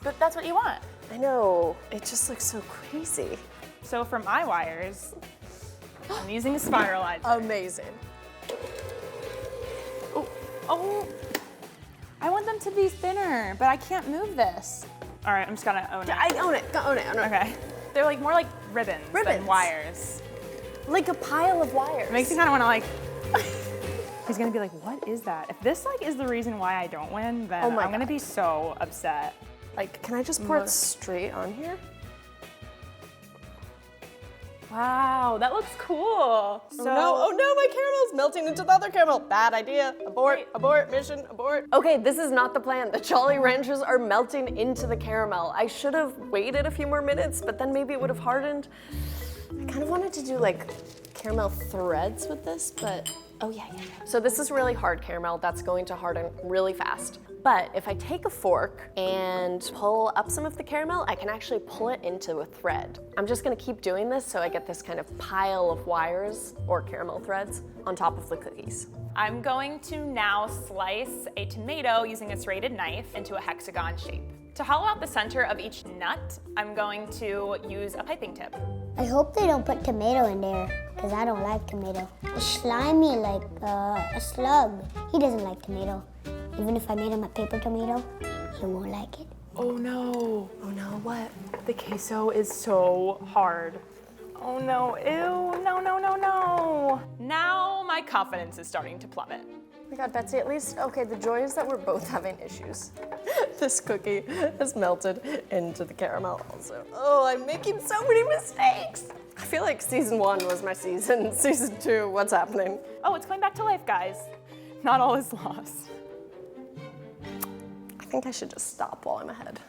But that's what you want. I know, it just looks so crazy. So for my wires, I'm using a spiralizer. Amazing. Oh, I want them to be thinner, but I can't move this. All right, I'm just gonna own it. I own it, own it. Okay. They're like more like ribbons than wires. Like a pile of wires. It makes me kind of want to like, he's gonna be like, what is that? If this like is the reason why I don't win, then I'm gonna be so upset. Like, can I just pour it straight on here? Wow, that looks cool. So, oh no, my caramel's melting into the other caramel. Bad idea. Abort, abort, mission, abort. Okay, this is not the plan. The Jolly Ranchers are melting into the caramel. I should have waited a few more minutes, but then maybe it would have hardened. I kind of wanted to do like caramel threads with this, but oh yeah. So this is really hard caramel that's going to harden really fast. But if I take a fork and pull up some of the caramel, I can actually pull it into a thread. I'm just gonna keep doing this so I get this kind of pile of wires or caramel threads on top of the cookies. I'm going to now slice a tomato using a serrated knife into a hexagon shape. To hollow out the center of each nut, I'm going to use a piping tip. I hope they don't put tomato in there, because I don't like tomato. It's slimy like a slug. He doesn't like tomato. Even if I made him a paper tomato, he won't like it. Oh no. Oh no, what? The queso is so hard. Oh no, ew, no. Now my confidence is starting to plummet. Oh my God, Betsy, at least, okay, the joy is that we're both having issues. This cookie has melted into the caramel also. Oh, I'm making so many mistakes. I feel like season 1 was my season. Season 2, what's happening? Oh, it's coming back to life, guys. Not all is lost. I think I should just stop while I'm ahead.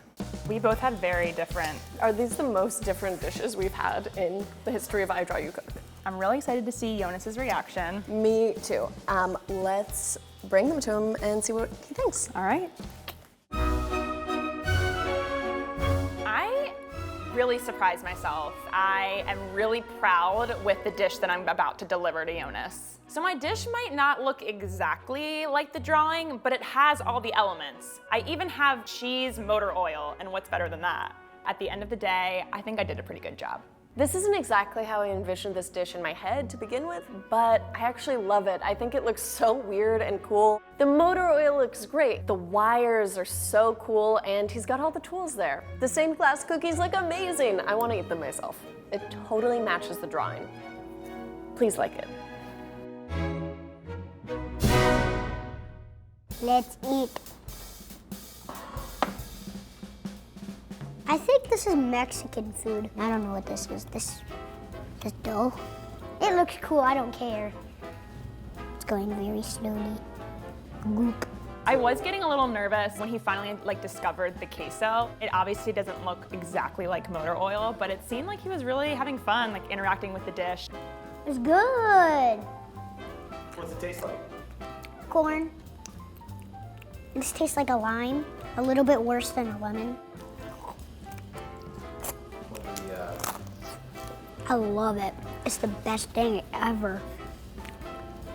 We both had very different. Are these the most different dishes we've had in the history of I Draw You Cook? I'm really excited to see Jonas's reaction. Me too. Let's bring them to him and see what he thinks. All right. I really surprised myself. I am really proud with the dish that I'm about to deliver to Jonas. So my dish might not look exactly like the drawing, but it has all the elements. I even have cheese motor oil, and what's better than that? At the end of the day, I think I did a pretty good job. This isn't exactly how I envisioned this dish in my head to begin with, but I actually love it. I think it looks so weird and cool. The motor oil looks great. The wires are so cool, and he's got all the tools there. The stained glass cookies look amazing. I want to eat them myself. It totally matches the drawing. Please like it. Let's eat. I think this is Mexican food. I don't know what this is. This dough. It looks cool, I don't care. It's going very slowly. Goop. I was getting a little nervous when he finally discovered the queso. It obviously doesn't look exactly like motor oil, but it seemed like he was really having fun, interacting with the dish. It's good. What's it taste like? Corn. This tastes like a lime, a little bit worse than a lemon. I love it. It's the best thing ever.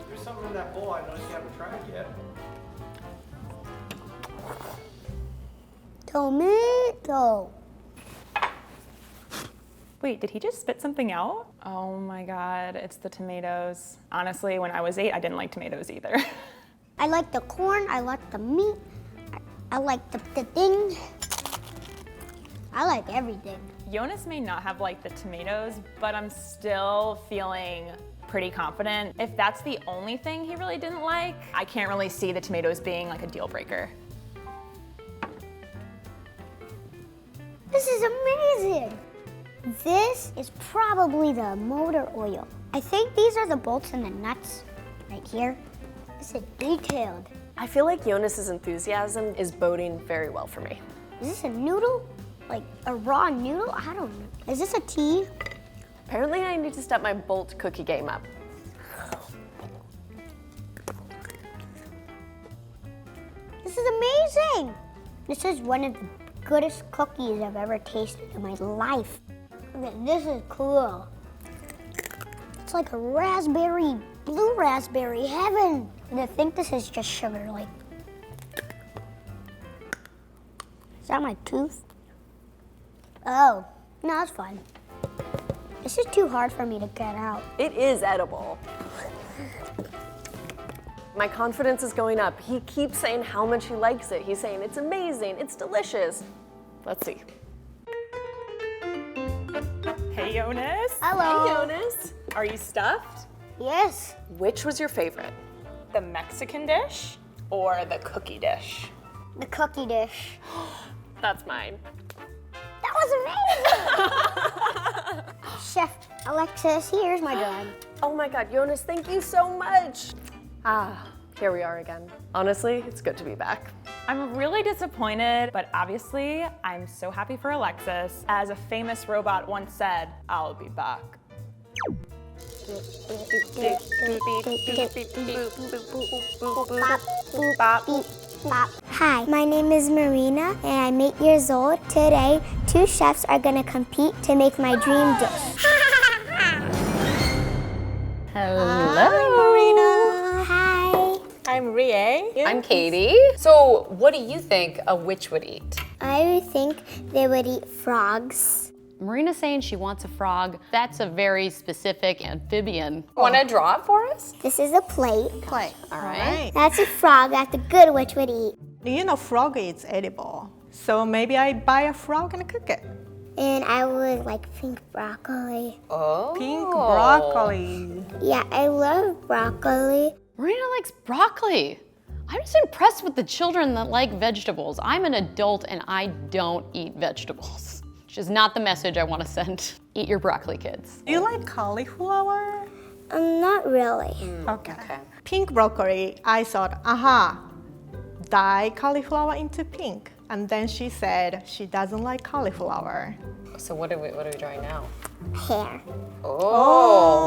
There's something in that bowl I noticed you haven't tried yet. Tomato. Wait, did he just spit something out? Oh my God, it's the tomatoes. Honestly, when I was 8, I didn't like tomatoes either. I like the corn, I like the meat, I like the thing. I like everything. Jonas may not have liked the tomatoes, but I'm still feeling pretty confident. If that's the only thing he really didn't like, I can't really see the tomatoes being a deal breaker. This is amazing. This is probably the motor oil. I think these are the bolts and the nuts right here. This is detailed. I feel like Jonas's enthusiasm is boding very well for me. Is this a noodle? Like a raw noodle? I don't know. Is this a tea? Apparently I need to step my bolt cookie game up. This is amazing. This is one of the goodest cookies I've ever tasted in my life. This is cool. It's like a blue raspberry heaven. And I think this is just sugar, Is that my tooth? Oh, no, it's fine. This is too hard for me to get out. It is edible. My confidence is going up. He keeps saying how much he likes it. He's saying it's amazing, it's delicious. Let's see. Hey, Jonas. Hello. Hey, Jonas. Are you stuffed? Yes. Which was your favorite? The Mexican dish or the cookie dish? The cookie dish. That's mine. That was amazing! Chef Alexis, here's my gun. Oh my God, Jonas, thank you so much. Here we are again. Honestly, it's good to be back. I'm really disappointed, but obviously, I'm so happy for Alexis. As a famous robot once said, I'll be back. Hi, my name is Marina and I'm 8 years old. Today, 2 chefs are gonna compete to make my dream dish. Hello. Hi, Marina. Hi. I'm Rie. I'm Katie. So, what do you think a witch would eat? I think they would eat frogs. Marina's saying she wants a frog. That's a very specific amphibian. Want to draw it for us? This is a plate. All right. That's a frog that the good witch would eat. You know, frog is edible. So maybe I buy a frog and cook it. And I would like pink broccoli. Oh. Pink broccoli. Yeah, I love broccoli. Marina likes broccoli. I'm just impressed with the children that like vegetables. I'm an adult and I don't eat vegetables. Which is not the message I want to send. Eat your broccoli, kids. Do you like cauliflower? Not really. Okay. Pink broccoli, I thought, dye cauliflower into pink. And then she said she doesn't like cauliflower. So what are we drawing now? Hair. Oh.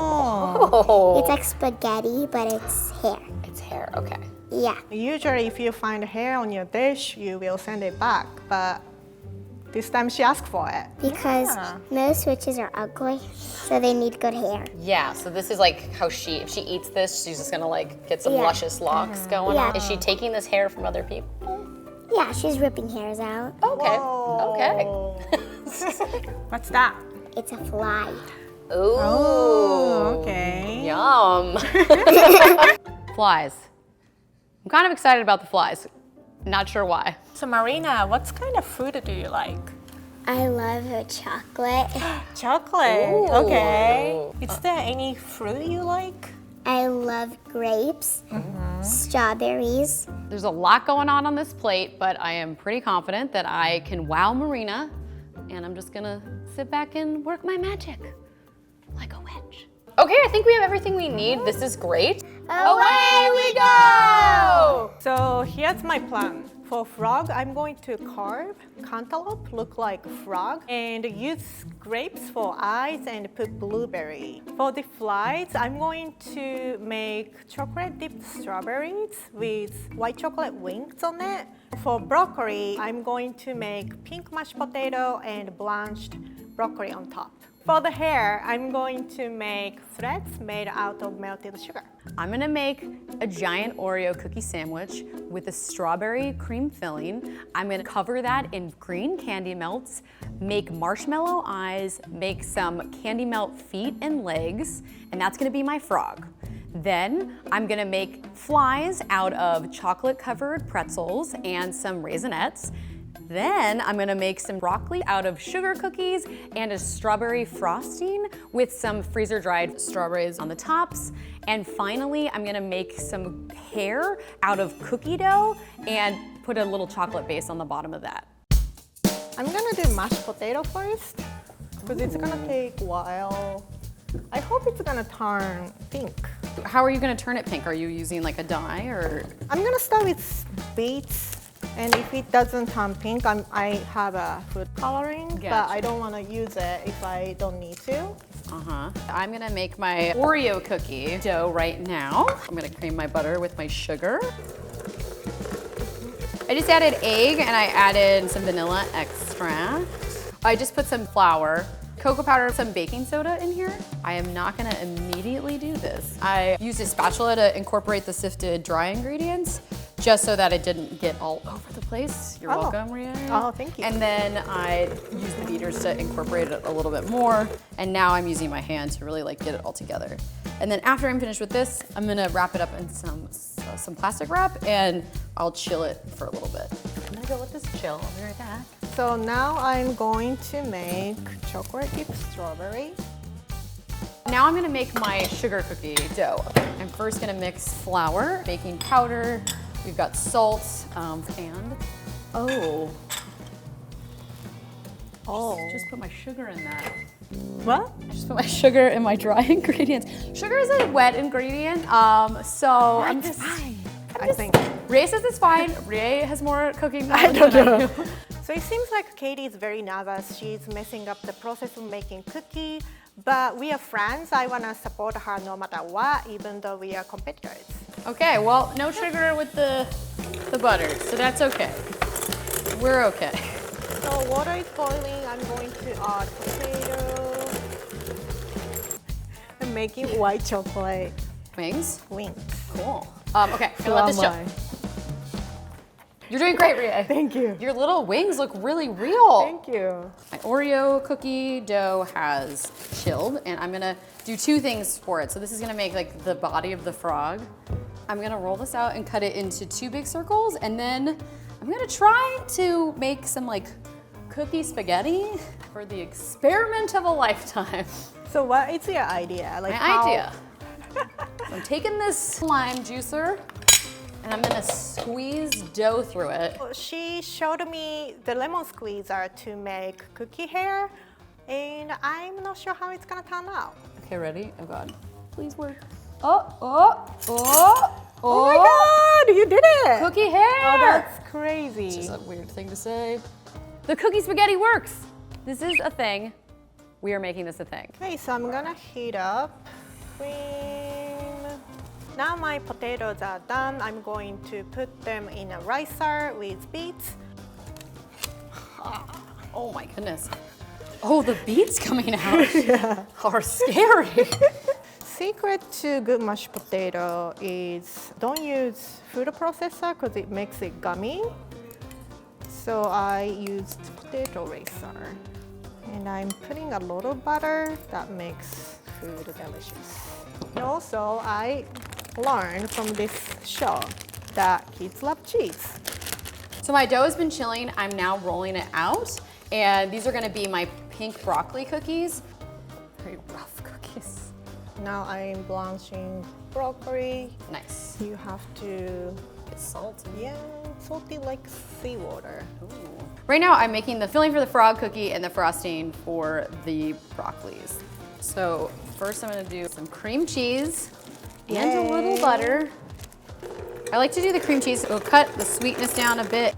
It's like spaghetti, but it's hair. It's hair, okay. Yeah. Usually if you find hair on your dish, you will send it back. But this time she asked for it. Because most witches are ugly, so they need good hair. Yeah, so this is like how if she eats this, she's just gonna get some luscious locks going on. Is she taking this hair from other people? Yeah, she's ripping hairs out. Okay, okay. What's that? It's a fly. Ooh. Okay. Yum. Flies. I'm kind of excited about the flies. Not sure why. So Marina, what kind of food do you like? I love chocolate. Chocolate. Okay. Is there any fruit you like? I love grapes, strawberries. There's a lot going on this plate, but I am pretty confident that I can wow Marina, and I'm just gonna sit back and work my magic like a witch. Okay, I think we have everything we need. This is great. Away we go! So here's my plan. For frog, I'm going to carve cantaloupe, look like frog, and use grapes for eyes and put blueberry. For the flies, I'm going to make chocolate dipped strawberries with white chocolate wings on it. For broccoli, I'm going to make pink mashed potato and blanched broccoli on top. For the hair, I'm going to make threads made out of melted sugar. I'm gonna make a giant Oreo cookie sandwich with a strawberry cream filling. I'm gonna cover that in green candy melts, make marshmallow eyes, make some candy melt feet and legs, and that's gonna be my frog. Then I'm gonna make flies out of chocolate covered pretzels and some raisinets. Then I'm gonna make some broccoli out of sugar cookies and a strawberry frosting with some freezer dried strawberries on the tops. And finally, I'm gonna make some hair out of cookie dough and put a little chocolate base on the bottom of that. I'm gonna do mashed potato first, because it's gonna take a while. I hope it's gonna turn pink. How are you gonna turn it pink? Are you using like a dye or? I'm gonna start with beets. And if it doesn't turn pink, I have a food coloring, but I don't want to use it if I don't need to. I'm gonna make my Oreo cookie dough right now. I'm gonna cream my butter with my sugar. I just added egg and I added some vanilla extract. I just put some flour, cocoa powder, some baking soda in here. I am not gonna immediately do this. I used a spatula to incorporate the sifted dry ingredients, just so that it didn't get all over the place. You're welcome, Ria. Oh, thank you. And then I used the beaters to incorporate it a little bit more. And now I'm using my hand to really like get it all together. And then after I'm finished with this, I'm gonna wrap it up in some plastic wrap and I'll chill it for a little bit. I'm gonna go let this chill, I'll be right back. So now I'm going to make chocolate dipped strawberry. Now I'm gonna make my sugar cookie dough. I'm first gonna mix flour, baking powder, we've got salt, and just put my sugar in that. What? I just put my sugar in my dry ingredients. Sugar is a wet ingredient, so I'm just fine. I think. Ray says it's fine. Ray has more cooking knowledge than I do. So it seems like Katie is very nervous. She's messing up the process of making cookie, but we are friends. I want to support her no matter what, even though we are competitors. Okay, well, no sugar with the butter, so that's okay. We're okay. So water is boiling. I'm going to add potato. I'm making white chocolate. Wings? Wings. Cool. Okay, I'm gonna let this chill. You're doing great, Ria. Thank you. Your little wings look really real. Thank you. My Oreo cookie dough has chilled, and I'm gonna do two things for it. So this is gonna make like the body of the frog. I'm gonna roll this out and cut it into two big circles, and then I'm gonna try to make some like cookie spaghetti for the experiment of a lifetime. So what is your idea? Like My idea. So I'm taking this lime juicer, and I'm gonna squeeze dough through it. She showed me the lemon squeezer to make cookie hair, and I'm not sure how it's gonna turn out. Okay, ready? Oh God, please work. Oh my God, you did it! Cookie hair! Oh, that's crazy. It's just a weird thing to say. The cookie spaghetti works. This is a thing. We are making this a thing. Okay, so I'm gonna heat up cream. Now my potatoes are done. I'm going to put them in a ricer with beets. Oh my goodness. Oh, the beets coming out are scary. Secret to good mashed potato is don't use food processor because it makes it gummy. So I used potato racer. And I'm putting a little butter that makes food delicious. And also, I learned from this show that kids love cheese. So my dough has been chilling. I'm now rolling it out. And these are gonna be my pink broccoli cookies. Very rough cookies. Now I'm blanching broccoli. Nice. You have to, It's salty. yeah, salty like seawater. Ooh. Right now I'm making the filling for the frog cookie and the frosting for the broccolis. So first I'm gonna do some cream cheese and a little Yay. butter. I like to do the cream cheese. It'll cut the sweetness down a bit.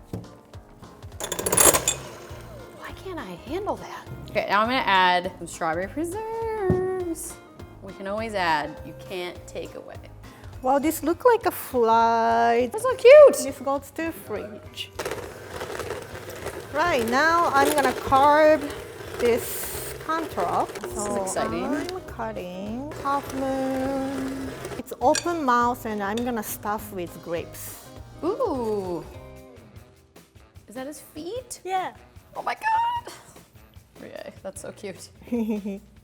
Why can't I handle that? Okay, now I'm gonna add some strawberry preserves. We can always add, you can't take away. Well, this look like a fly. That's so cute. This goes to fridge. Right now, I'm gonna carve this contour. This is exciting. I'm cutting half moon. It's open mouth, and I'm gonna stuff with grapes. Ooh. Is that his feet? Yeah. Oh my God. Yay, that's so cute.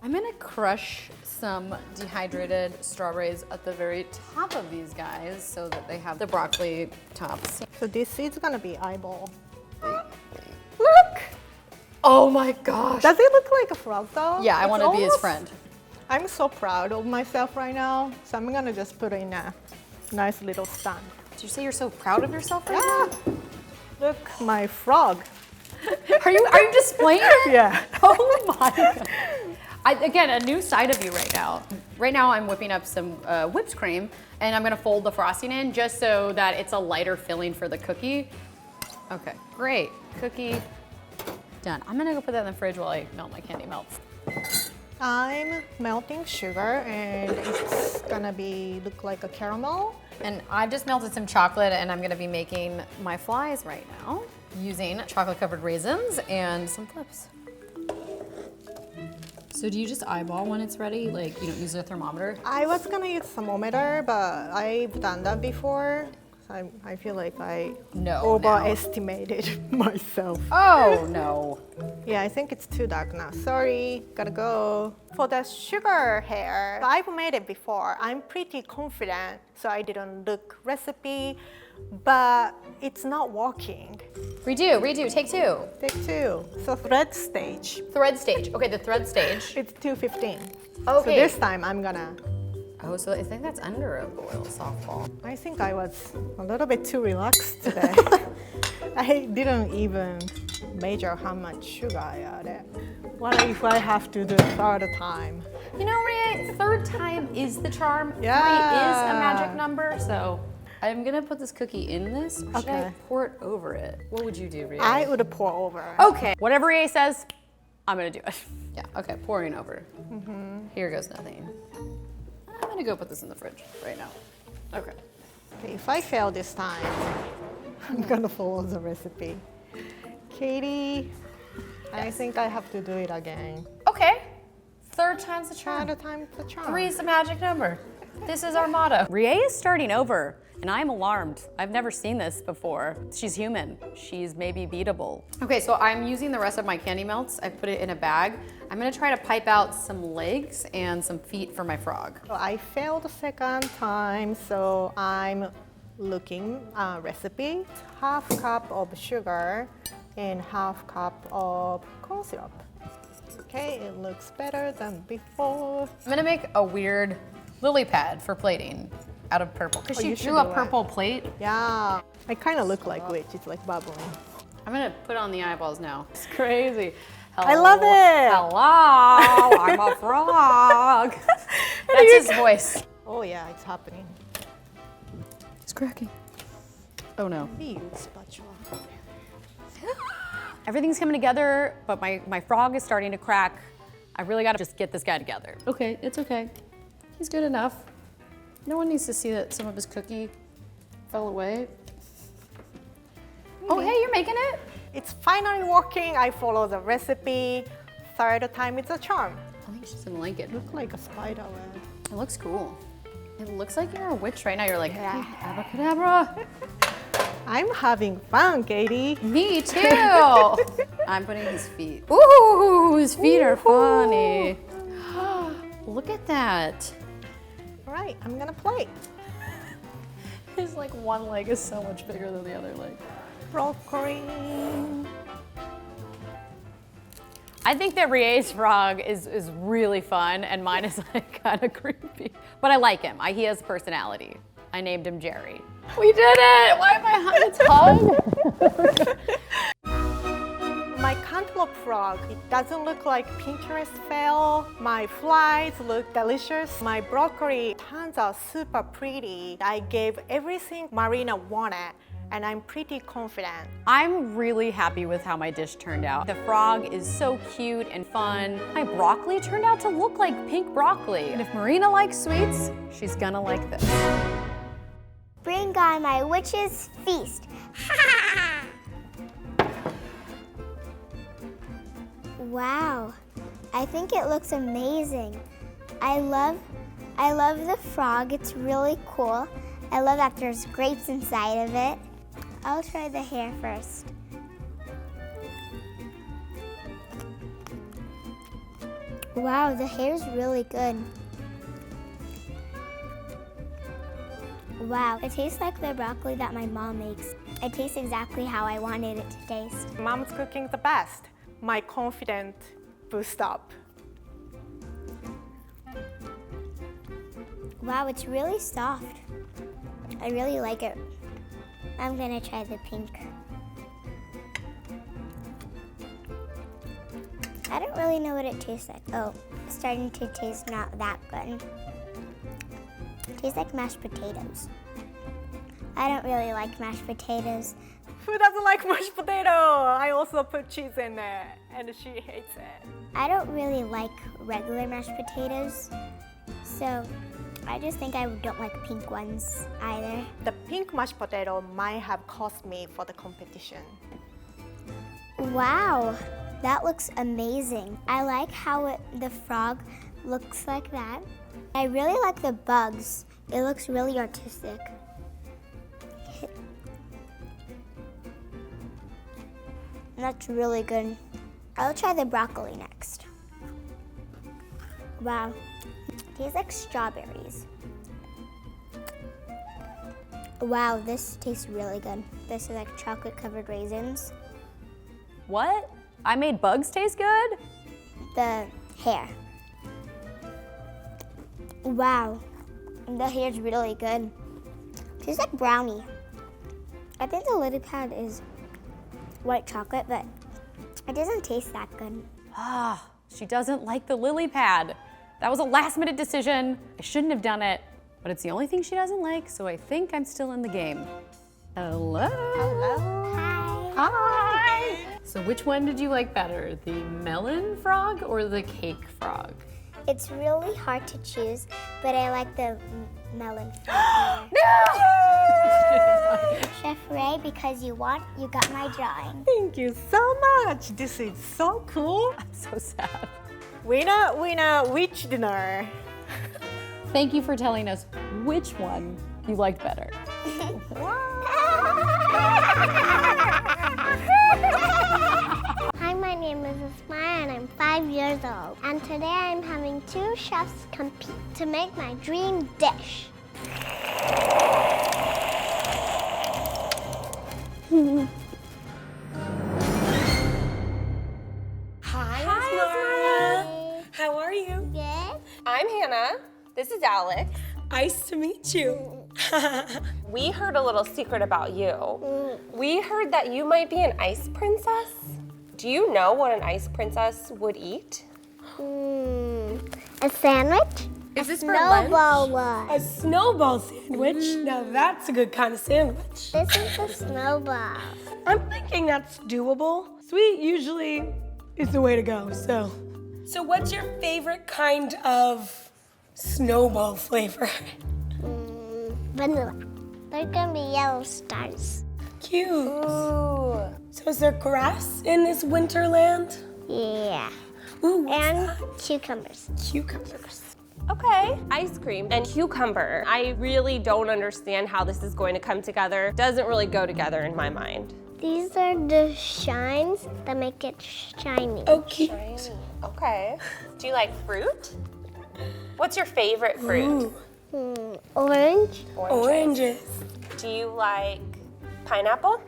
I'm gonna crush some dehydrated strawberries at the very top of these guys so that they have the broccoli tops. So this is gonna be eyeball. Look! Oh my gosh. Does it look like a frog though? Yeah, I It's want to be his almost- friend. I'm so proud of myself right now, so I'm gonna just put in a nice little stand. Did you say you're so proud of yourself right Yeah. Look, my frog. now? Are you displaying it? Yeah. Oh my God. Again, a new side of you right now. Right now I'm whipping up some whipped cream and I'm gonna fold the frosting in just so that it's a lighter filling for the cookie. Okay, great. Cookie done. I'm gonna go put that in the fridge while I melt my candy melts. I'm melting sugar and it's gonna look like a caramel. And I've just melted some chocolate and I'm gonna be making my flies right now using chocolate covered raisins and some flips. So do you just eyeball when it's ready? Like you don't use a thermometer? I was gonna use thermometer, but I've done that before. I feel like I overestimated myself. Oh no. Yeah, I think it's too dark now. Sorry, gotta go. For the sugar hair, I've made it before. I'm pretty confident, so I didn't look recipe, but it's not working. Redo, take two. Take two. So thread stage. Thread stage. Okay, the thread stage. It's 215. So Okay. this time I'm gonna. Oh, so I think that's under a boil softball. I think I was a little bit too relaxed today. I didn't even measure how much sugar I added. What if I have to do it third time? You know, Ria, third time is the charm. Yeah. 3 is a magic number, so I'm gonna put this cookie in this. Or should I Okay. pour it over it? What would you do, Ria? I would pour over. Okay, whatever Ria says, I'm gonna do it. Yeah, okay, pouring over. Here goes nothing. I'm gonna go put this in the fridge right now. Okay. Okay, if I fail this time, I'm gonna follow the recipe. Katie, I think I have to do it again. Okay, third time's the charm. Third time's the charm. 3 is the magic number. This is our motto. Ria is starting over, and I'm alarmed. I've never seen this before. She's human. She's maybe beatable. Okay, so I'm using the rest of my candy melts. I put it in a bag. I'm gonna try to pipe out some legs and some feet for my frog. So I failed the second time, so I'm looking recipe. Half cup of sugar and half cup of corn syrup. Okay, it looks better than before. I'm gonna make a weird lily pad for plating out of purple. Because she you should drew a do it. purple plate. Yeah, I kind of look like witch. It's like bubbling. I'm gonna put on the eyeballs now. It's crazy. I love it. Hello, I'm a frog. That's his voice. Oh yeah, it's happening. It's cracking. Oh no. Use spatula. Everything's coming together, but my frog is starting to crack. I really gotta just get this guy together. Okay, it's okay. He's good enough. No one needs to see that some of his cookie fell away. Oh, hey, you're making it? It's finally working. I follow the recipe. Third time it's a charm. I think she doesn't like it. Look like a spider web. It looks cool. It looks like you're a witch right now. You're like, abracadabra. I'm having fun, Katie. Me too. I'm putting his feet. Ooh, his feet are funny. Look at that. All right, I'm gonna play. His like one leg is so much bigger than the other leg. Broccoli. I think that Rie's frog is really fun, and mine is like kind of creepy. But I like him. He has personality. I named him Jerry. We did it! Why am I hung? My cantaloupe frog, it doesn't look like Pinterest fail. My flies look delicious. My broccoli turns out super pretty. I gave everything Marina wanted, and I'm pretty confident. I'm really happy with how my dish turned out. The frog is so cute and fun. My broccoli turned out to look like pink broccoli. And if Marina likes sweets, she's gonna like this. Bring on my witch's feast. Wow, I think it looks amazing. I love the frog, it's really cool. I love that there's grapes inside of it. I'll try the hair first. Wow, the hair's really good. Wow, it tastes like the broccoli that my mom makes. It tastes exactly how I wanted it to taste. Mom's cooking the best. My confidence boost up. Wow, it's really soft. I really like it. I'm gonna try the pink. I don't really know what it tastes like. Oh, it's starting to taste not that good. It tastes like mashed potatoes. I don't really like mashed potatoes. Who doesn't like mashed potato? I also put cheese in there, and she hates it. I don't really like regular mashed potatoes, so I just think I don't like pink ones either. The pink mashed potato might have cost me for the competition. Wow, that looks amazing. I like how the frog looks like that. I really like the bugs. It looks really artistic. That's really good. I'll try the broccoli next. Wow, it tastes like strawberries. Wow, this tastes really good. This is like chocolate covered raisins. What? I made bugs taste good? The hair. Wow, the hair's really good. Tastes like brownie. I think the lily pad is white chocolate, but it doesn't taste that good. Ah, she doesn't like the lily pad. That was a last minute decision. I shouldn't have done it, but it's the only thing she doesn't like, so I think I'm still in the game. Hello. Hello. Hi. Hi. So which one did you like better, the melon frog or the cake frog? It's really hard to choose, but I like the melon frog. No! Chef Ray, because you got my drawing. Thank you so much. This is so cool. I'm so sad. Winner, which dinner? Thank you for telling us which one you liked better. Hi, my name is Ismaya and I'm 5 years old. And today I'm having 2 chefs compete to make my dream dish. Hi, Ismaya. How are you? Good. I'm Hannah. This is Alex. Nice to meet you. We heard a little secret about you. We heard that you might be an ice princess. Do you know what an ice princess would eat? A sandwich? Is this for Snowball lunch? one. A snowball sandwich? Now that's a good kind of sandwich. This is a snowball. I'm thinking that's doable. Sweet usually is the way to go, so. So what's your favorite kind of snowball flavor? Vanilla. They're gonna be yellow stars. Cute. Ooh. So is there grass in this winterland? Yeah. Ooh, what's And that? cucumbers. Cucumbers. Okay. Ice cream and cucumber. I really don't understand how this is going to come together. Doesn't really go together in my mind. These are the shines that make it shiny. Okay. Shiny. Okay. Do you like fruit? What's your favorite fruit? Orange? Oranges. Do you like pineapple?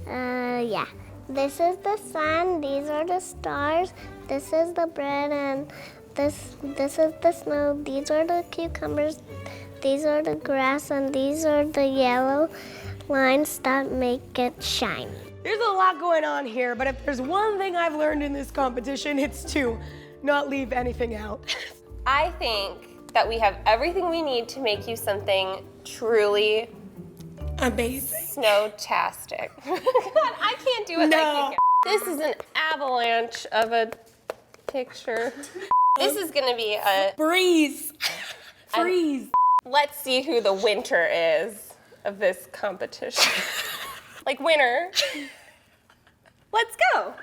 Yeah. This is the sun, these are the stars, this is the bread, and this is the snow, these are the cucumbers, these are the grass, and these are the yellow lines that make it shiny. There's a lot going on here, but if there's one thing I've learned in this competition, it's to not leave anything out. I think that we have everything we need to make you something truly amazing. Snowtastic. God, I can't do it like you can. This is an avalanche of a picture. This is gonna be a breeze. Freeze. Let's see who the winner is of this competition. Like winner. Let's go.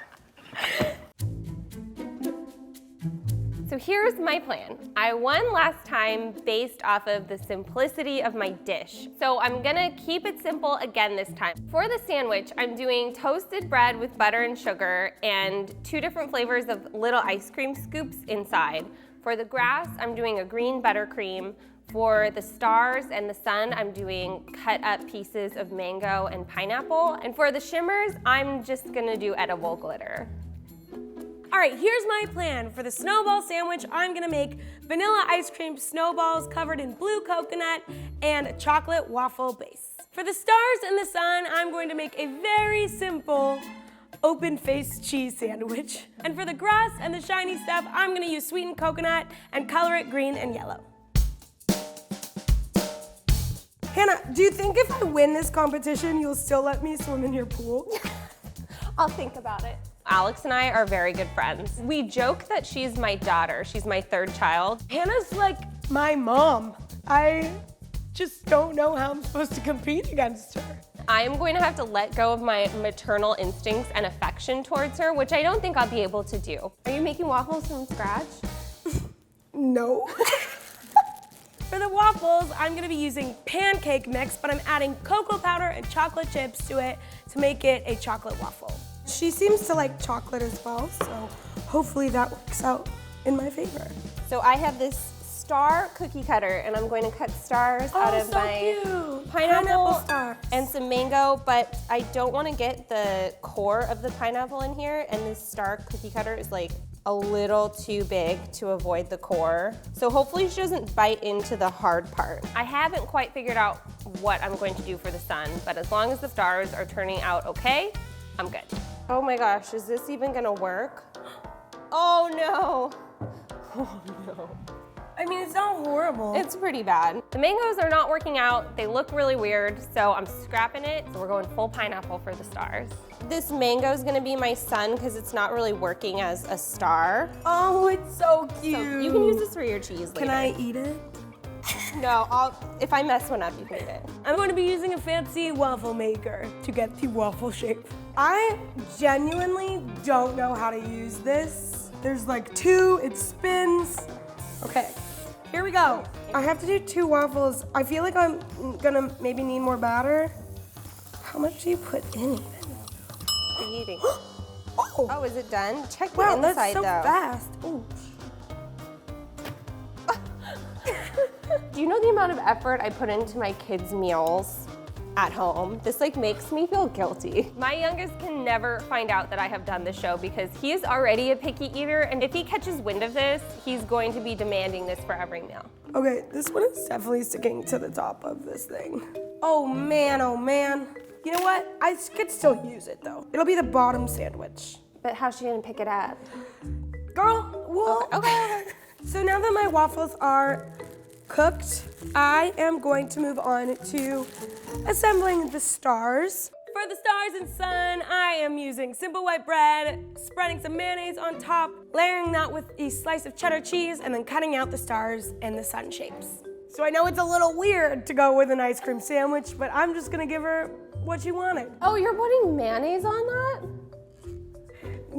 So here's my plan. I won last time based off of the simplicity of my dish. So I'm gonna keep it simple again this time. For the sandwich, I'm doing toasted bread with butter and sugar and 2 different flavors of little ice cream scoops inside. For the grass, I'm doing a green buttercream. For the stars and the sun, I'm doing cut up pieces of mango and pineapple. And for the shimmers, I'm just gonna do edible glitter. All right, here's my plan. For the snowball sandwich, I'm gonna make vanilla ice cream snowballs covered in blue coconut and a chocolate waffle base. For the stars and the sun, I'm going to make a very simple open-faced cheese sandwich. And for the grass and the shiny stuff, I'm gonna use sweetened coconut and color it green and yellow. Hannah, do you think if I win this competition, you'll still let me swim in your pool? I'll think about it. Alex and I are very good friends. We joke that she's my daughter. She's my 3rd child. Hannah's like my mom. I just don't know how I'm supposed to compete against her. I'm going to have to let go of my maternal instincts and affection towards her, which I don't think I'll be able to do. Are you making waffles from scratch? No. For the waffles, I'm gonna be using pancake mix, but I'm adding cocoa powder and chocolate chips to it to make it a chocolate waffle. She seems to like chocolate as well, so hopefully that works out in my favor. So I have this star cookie cutter, and I'm going to cut stars out of my pineapple stars and some mango, but I don't want to get the core of the pineapple in here, and this star cookie cutter is like a little too big to avoid the core. So hopefully she doesn't bite into the hard part. I haven't quite figured out what I'm going to do for the sun, but as long as the stars are turning out okay, I'm good. Oh my gosh, is this even gonna work? Oh no. Oh no. I mean, it's not horrible. It's pretty bad. The mangoes are not working out. They look really weird, so I'm scrapping it. So we're going full pineapple for the stars. This mango is gonna be my sun because it's not really working as a star. Oh, it's so cute. So you can use this for your cheese later. Can I eat it? No, if I mess one up, you can eat it. I'm going to be using a fancy waffle maker to get the waffle shape. I genuinely don't know how to use this. There's like 2, it spins. Okay, here we go. I have to do 2 waffles. I feel like I'm gonna maybe need more batter. How much do you put in even? What are you eating? Oh, is it done? Check the inside, that's so fast. Ooh. Do you know the amount of effort I put into my kids' meals at home? This like makes me feel guilty. My youngest can never find out that I have done this show because he is already a picky eater, and if he catches wind of this, he's going to be demanding this for every meal. Okay, this one is definitely sticking to the top of this thing. Oh man, oh man. You know what? I could still use it though. It'll be the bottom sandwich. But how's she gonna pick it up? Girl, well, okay. So now that my waffles are cooked, I am going to move on to assembling the stars. For the stars and sun, I am using simple white bread, spreading some mayonnaise on top, layering that with a slice of cheddar cheese, and then cutting out the stars and the sun shapes. So I know it's a little weird to go with an ice cream sandwich, but I'm just gonna give her what she wanted. Oh, you're putting mayonnaise on that?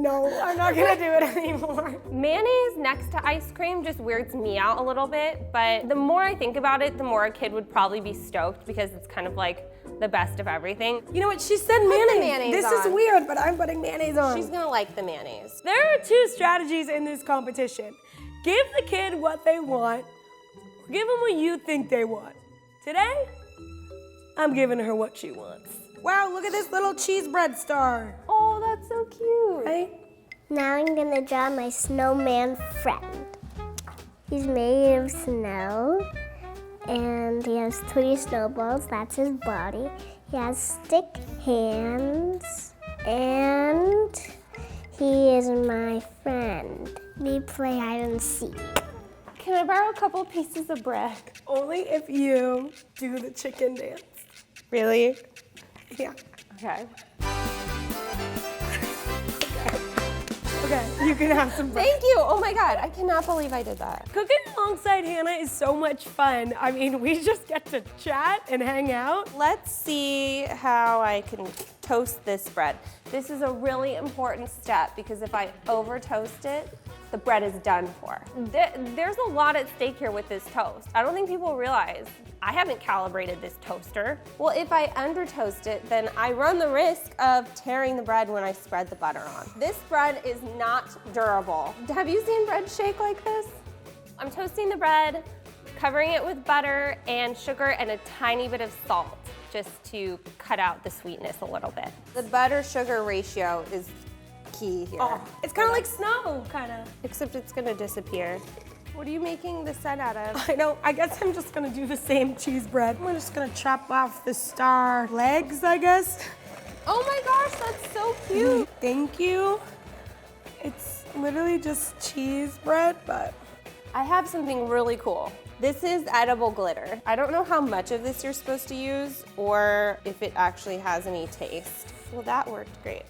No, I'm not gonna do it anymore. Mayonnaise next to ice cream just weirds me out a little bit, but the more I think about it, the more a kid would probably be stoked because it's kind of like the best of everything. You know what, she said the mayonnaise. mayonnaise This is on. weird, but I'm putting mayonnaise on. She's gonna like the mayonnaise. There are two strategies in this competition. Give the kid what they want, or give them what you think they want. Today, I'm giving her what she wants. Wow, look at this little cheese bread star. Oh, that's so cute. Right? Now I'm gonna draw my snowman friend. He's made of snow, and he has 3 snowballs, that's his body. He has stick hands, and he is my friend. We play hide and seek. Can I borrow a couple pieces of bread? Only if you do the chicken dance. Really? Yeah. Okay. Okay, you can have some bread. Thank you. Oh my God, I cannot believe I did that. Cooking alongside Hannah is so much fun. I mean, we just get to chat and hang out. Let's see how I can toast this bread. This is a really important step because if I over toast it, the bread is done for. There's a lot at stake here with this toast. I don't think people realize. I haven't calibrated this toaster. Well, if I under toast it, then I run the risk of tearing the bread when I spread the butter on. This bread is not durable. Have you seen bread shake like this? I'm toasting the bread, covering it with butter and sugar and a tiny bit of salt just to cut out the sweetness a little bit. The butter-sugar ratio is key here. Oh, it's kind of like snow, kind of. Except it's gonna disappear. What are you making the set out of? I know, I guess I'm just gonna do the same cheese bread. I'm just gonna chop off the star legs, I guess. Oh my gosh, that's so cute. Thank you. It's literally just cheese bread, but. I have something really cool. This is edible glitter. I don't know how much of this you're supposed to use or if it actually has any taste. Well, that worked great.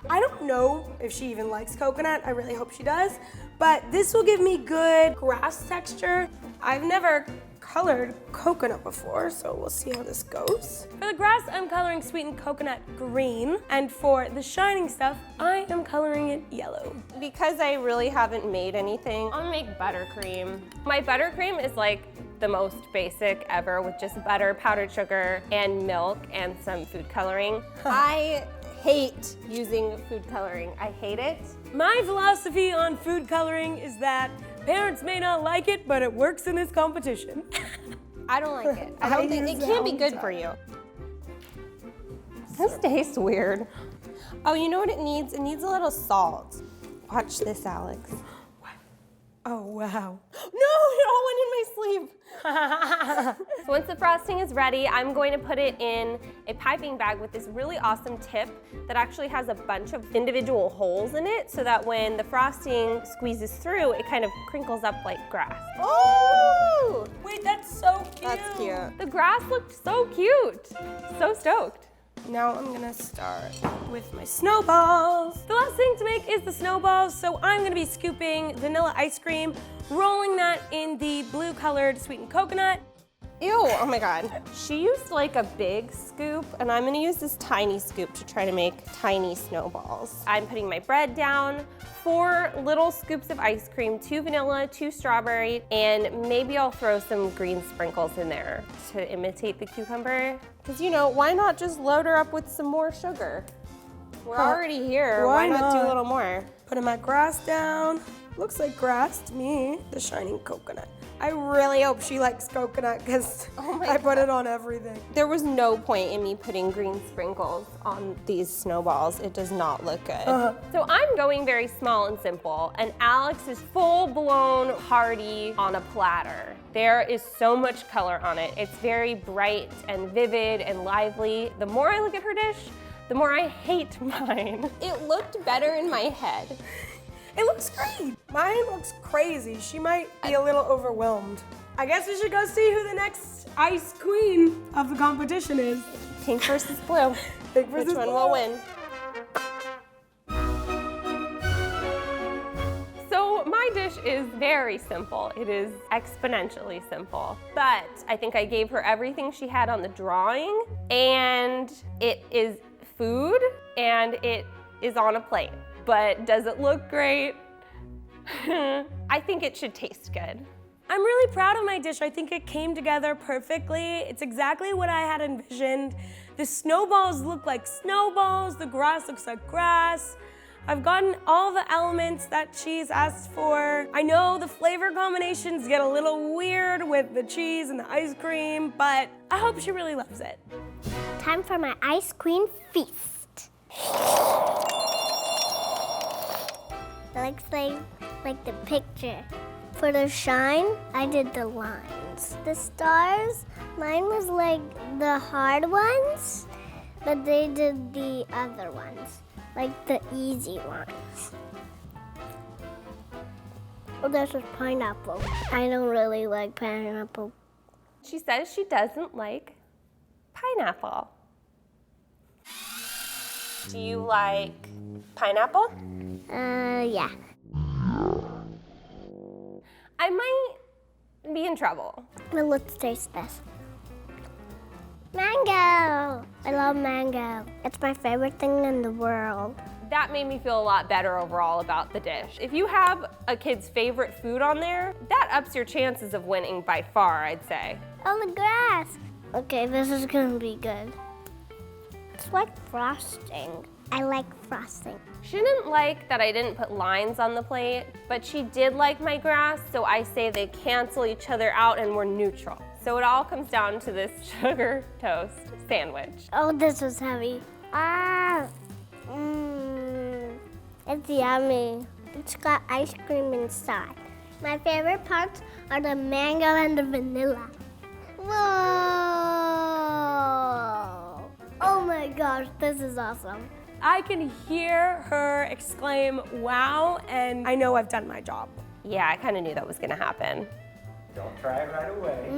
I don't know if she even likes coconut. I really hope she does. But this will give me good grass texture. I've never colored coconut before, so we'll see how this goes. For the grass, I'm coloring sweetened coconut green. And for the shining stuff, I am coloring it yellow. Because I really haven't made anything, I'll make buttercream. My buttercream is like the most basic ever with just butter, powdered sugar, and milk, and some food coloring. I hate using food coloring. I hate it. My philosophy on food coloring is that parents may not like it, but it works in this competition. I don't like it. I don't think it can't be good for you. This tastes weird. Oh, you know what it needs? It needs a little salt. Watch this, Alex. Oh, wow. No, it all went in my sleeve. So once the frosting is ready, I'm going to put it in a piping bag with this really awesome tip that actually has a bunch of individual holes in it so that when the frosting squeezes through, it kind of crinkles up like grass. Oh! Wait, that's so cute. That's cute. The grass looked so cute. So stoked. Now I'm gonna start with my snowballs. The last thing to make is the snowballs, so I'm gonna be scooping vanilla ice cream, rolling that in the blue colored sweetened coconut. Ew, oh my God. She used like a big scoop, and I'm gonna use this tiny scoop to try to make tiny snowballs. I'm putting my bread down, 4 little scoops of ice cream, 2 vanilla, 2 strawberry, and maybe I'll throw some green sprinkles in there to imitate the cucumber. Because you know, why not just load her up with some more sugar? We're already here, why not do a little more? Putting my grass down. Looks like grass to me, the shining coconut. I really hope she likes coconut because I put it on everything. There was no point in me putting green sprinkles on these snowballs. It does not look good. So I'm going very small and simple, and Alex is full-blown hearty on a platter. There is so much color on it. It's very bright and vivid and lively. The more I look at her dish, the more I hate mine. It looked better in my head. It looks great. Mine looks crazy. She might be a little overwhelmed. I guess we should go see who the next ice queen of the competition is. Pink versus blue. Pink versus Which one blue. will win? So my dish is very simple. It is exponentially simple. But I think I gave her everything she had on the drawing, and it is food and it is on a plate. But does it look great? I think it should taste good. I'm really proud of my dish. I think it came together perfectly. It's exactly what I had envisioned. The snowballs look like snowballs, the grass looks like grass. I've gotten all the elements that she's asked for. I know the flavor combinations get a little weird with the cheese and the ice cream, but I hope she really loves it. Time for my ice cream feast. Looks like the picture. For the shine, I did the lines. The stars, mine was like the hard ones, but they did the other ones, like the easy ones. Oh, this is pineapple. I don't really like pineapple. She says she doesn't like pineapple. Do you like pineapple? Yeah. I might be in trouble. Well, let's taste this. Mango! I love mango. It's my favorite thing in the world. That made me feel a lot better overall about the dish. If you have a kid's favorite food on there, that ups your chances of winning by far, I'd say. Oh, the grass! Okay, this is gonna be good. It's like frosting. I like frosting. She didn't like that I didn't put lines on the plate, but she did like my grass, so I say they cancel each other out and we're neutral. So it all comes down to this sugar toast sandwich. Oh, this was heavy. It's yummy. It's got ice cream inside. My favorite parts are the mango and the vanilla. Whoa! Oh my gosh, this is awesome. I can hear her exclaim, wow, and I know I've done my job. Yeah, I kind of knew that was gonna happen. Don't try it right away.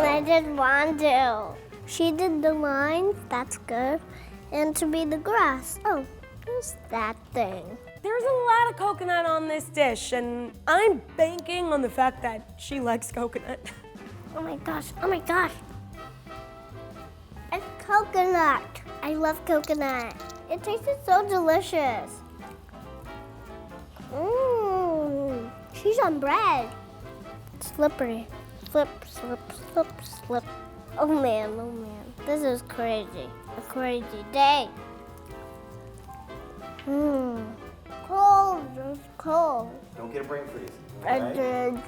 I didn't want to. She did the lines, that's good. And to be the grass. Oh, who's that thing? There's a lot of coconut on this dish, and I'm banking on the fact that she likes coconut. Oh my gosh, oh my gosh. It's coconut. I love coconut. It tasted so delicious. She's on bread. Slippery. Slip, slip, slip, slip. Oh man, oh man. This is crazy. A crazy day. Cold, it's cold. Don't get a brain freeze. I alright? did.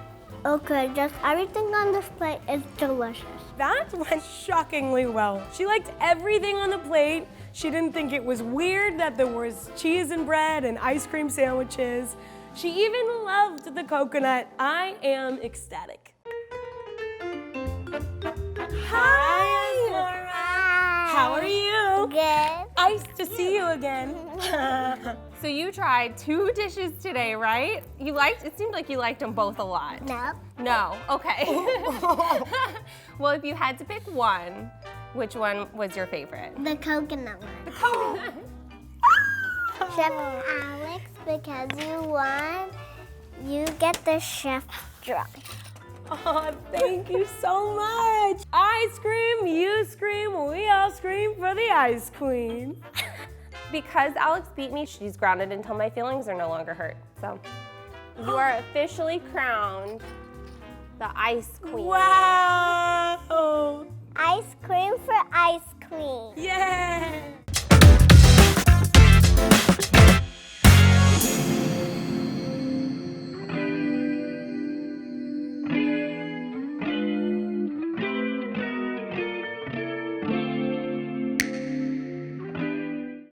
Okay, just everything on this plate is delicious. That went shockingly well. She liked everything on the plate. She didn't think it was weird that there was cheese and bread and ice cream sandwiches. She even loved the coconut. I am ecstatic. Hi, Laura. How are you? Good. Nice to see you again. So you tried 2 dishes today, right? It seemed like you liked them both a lot. No. No, okay. Well, if you had to pick one, which one was your favorite? The coconut one. The coconut. Chef Alex, because you won, you get the chef dry. Oh, thank you so much. I scream, you scream, we all scream for the ice queen. Because Alex beat me, she's grounded until my feelings are no longer hurt. So you are officially crowned the ice queen. Wow.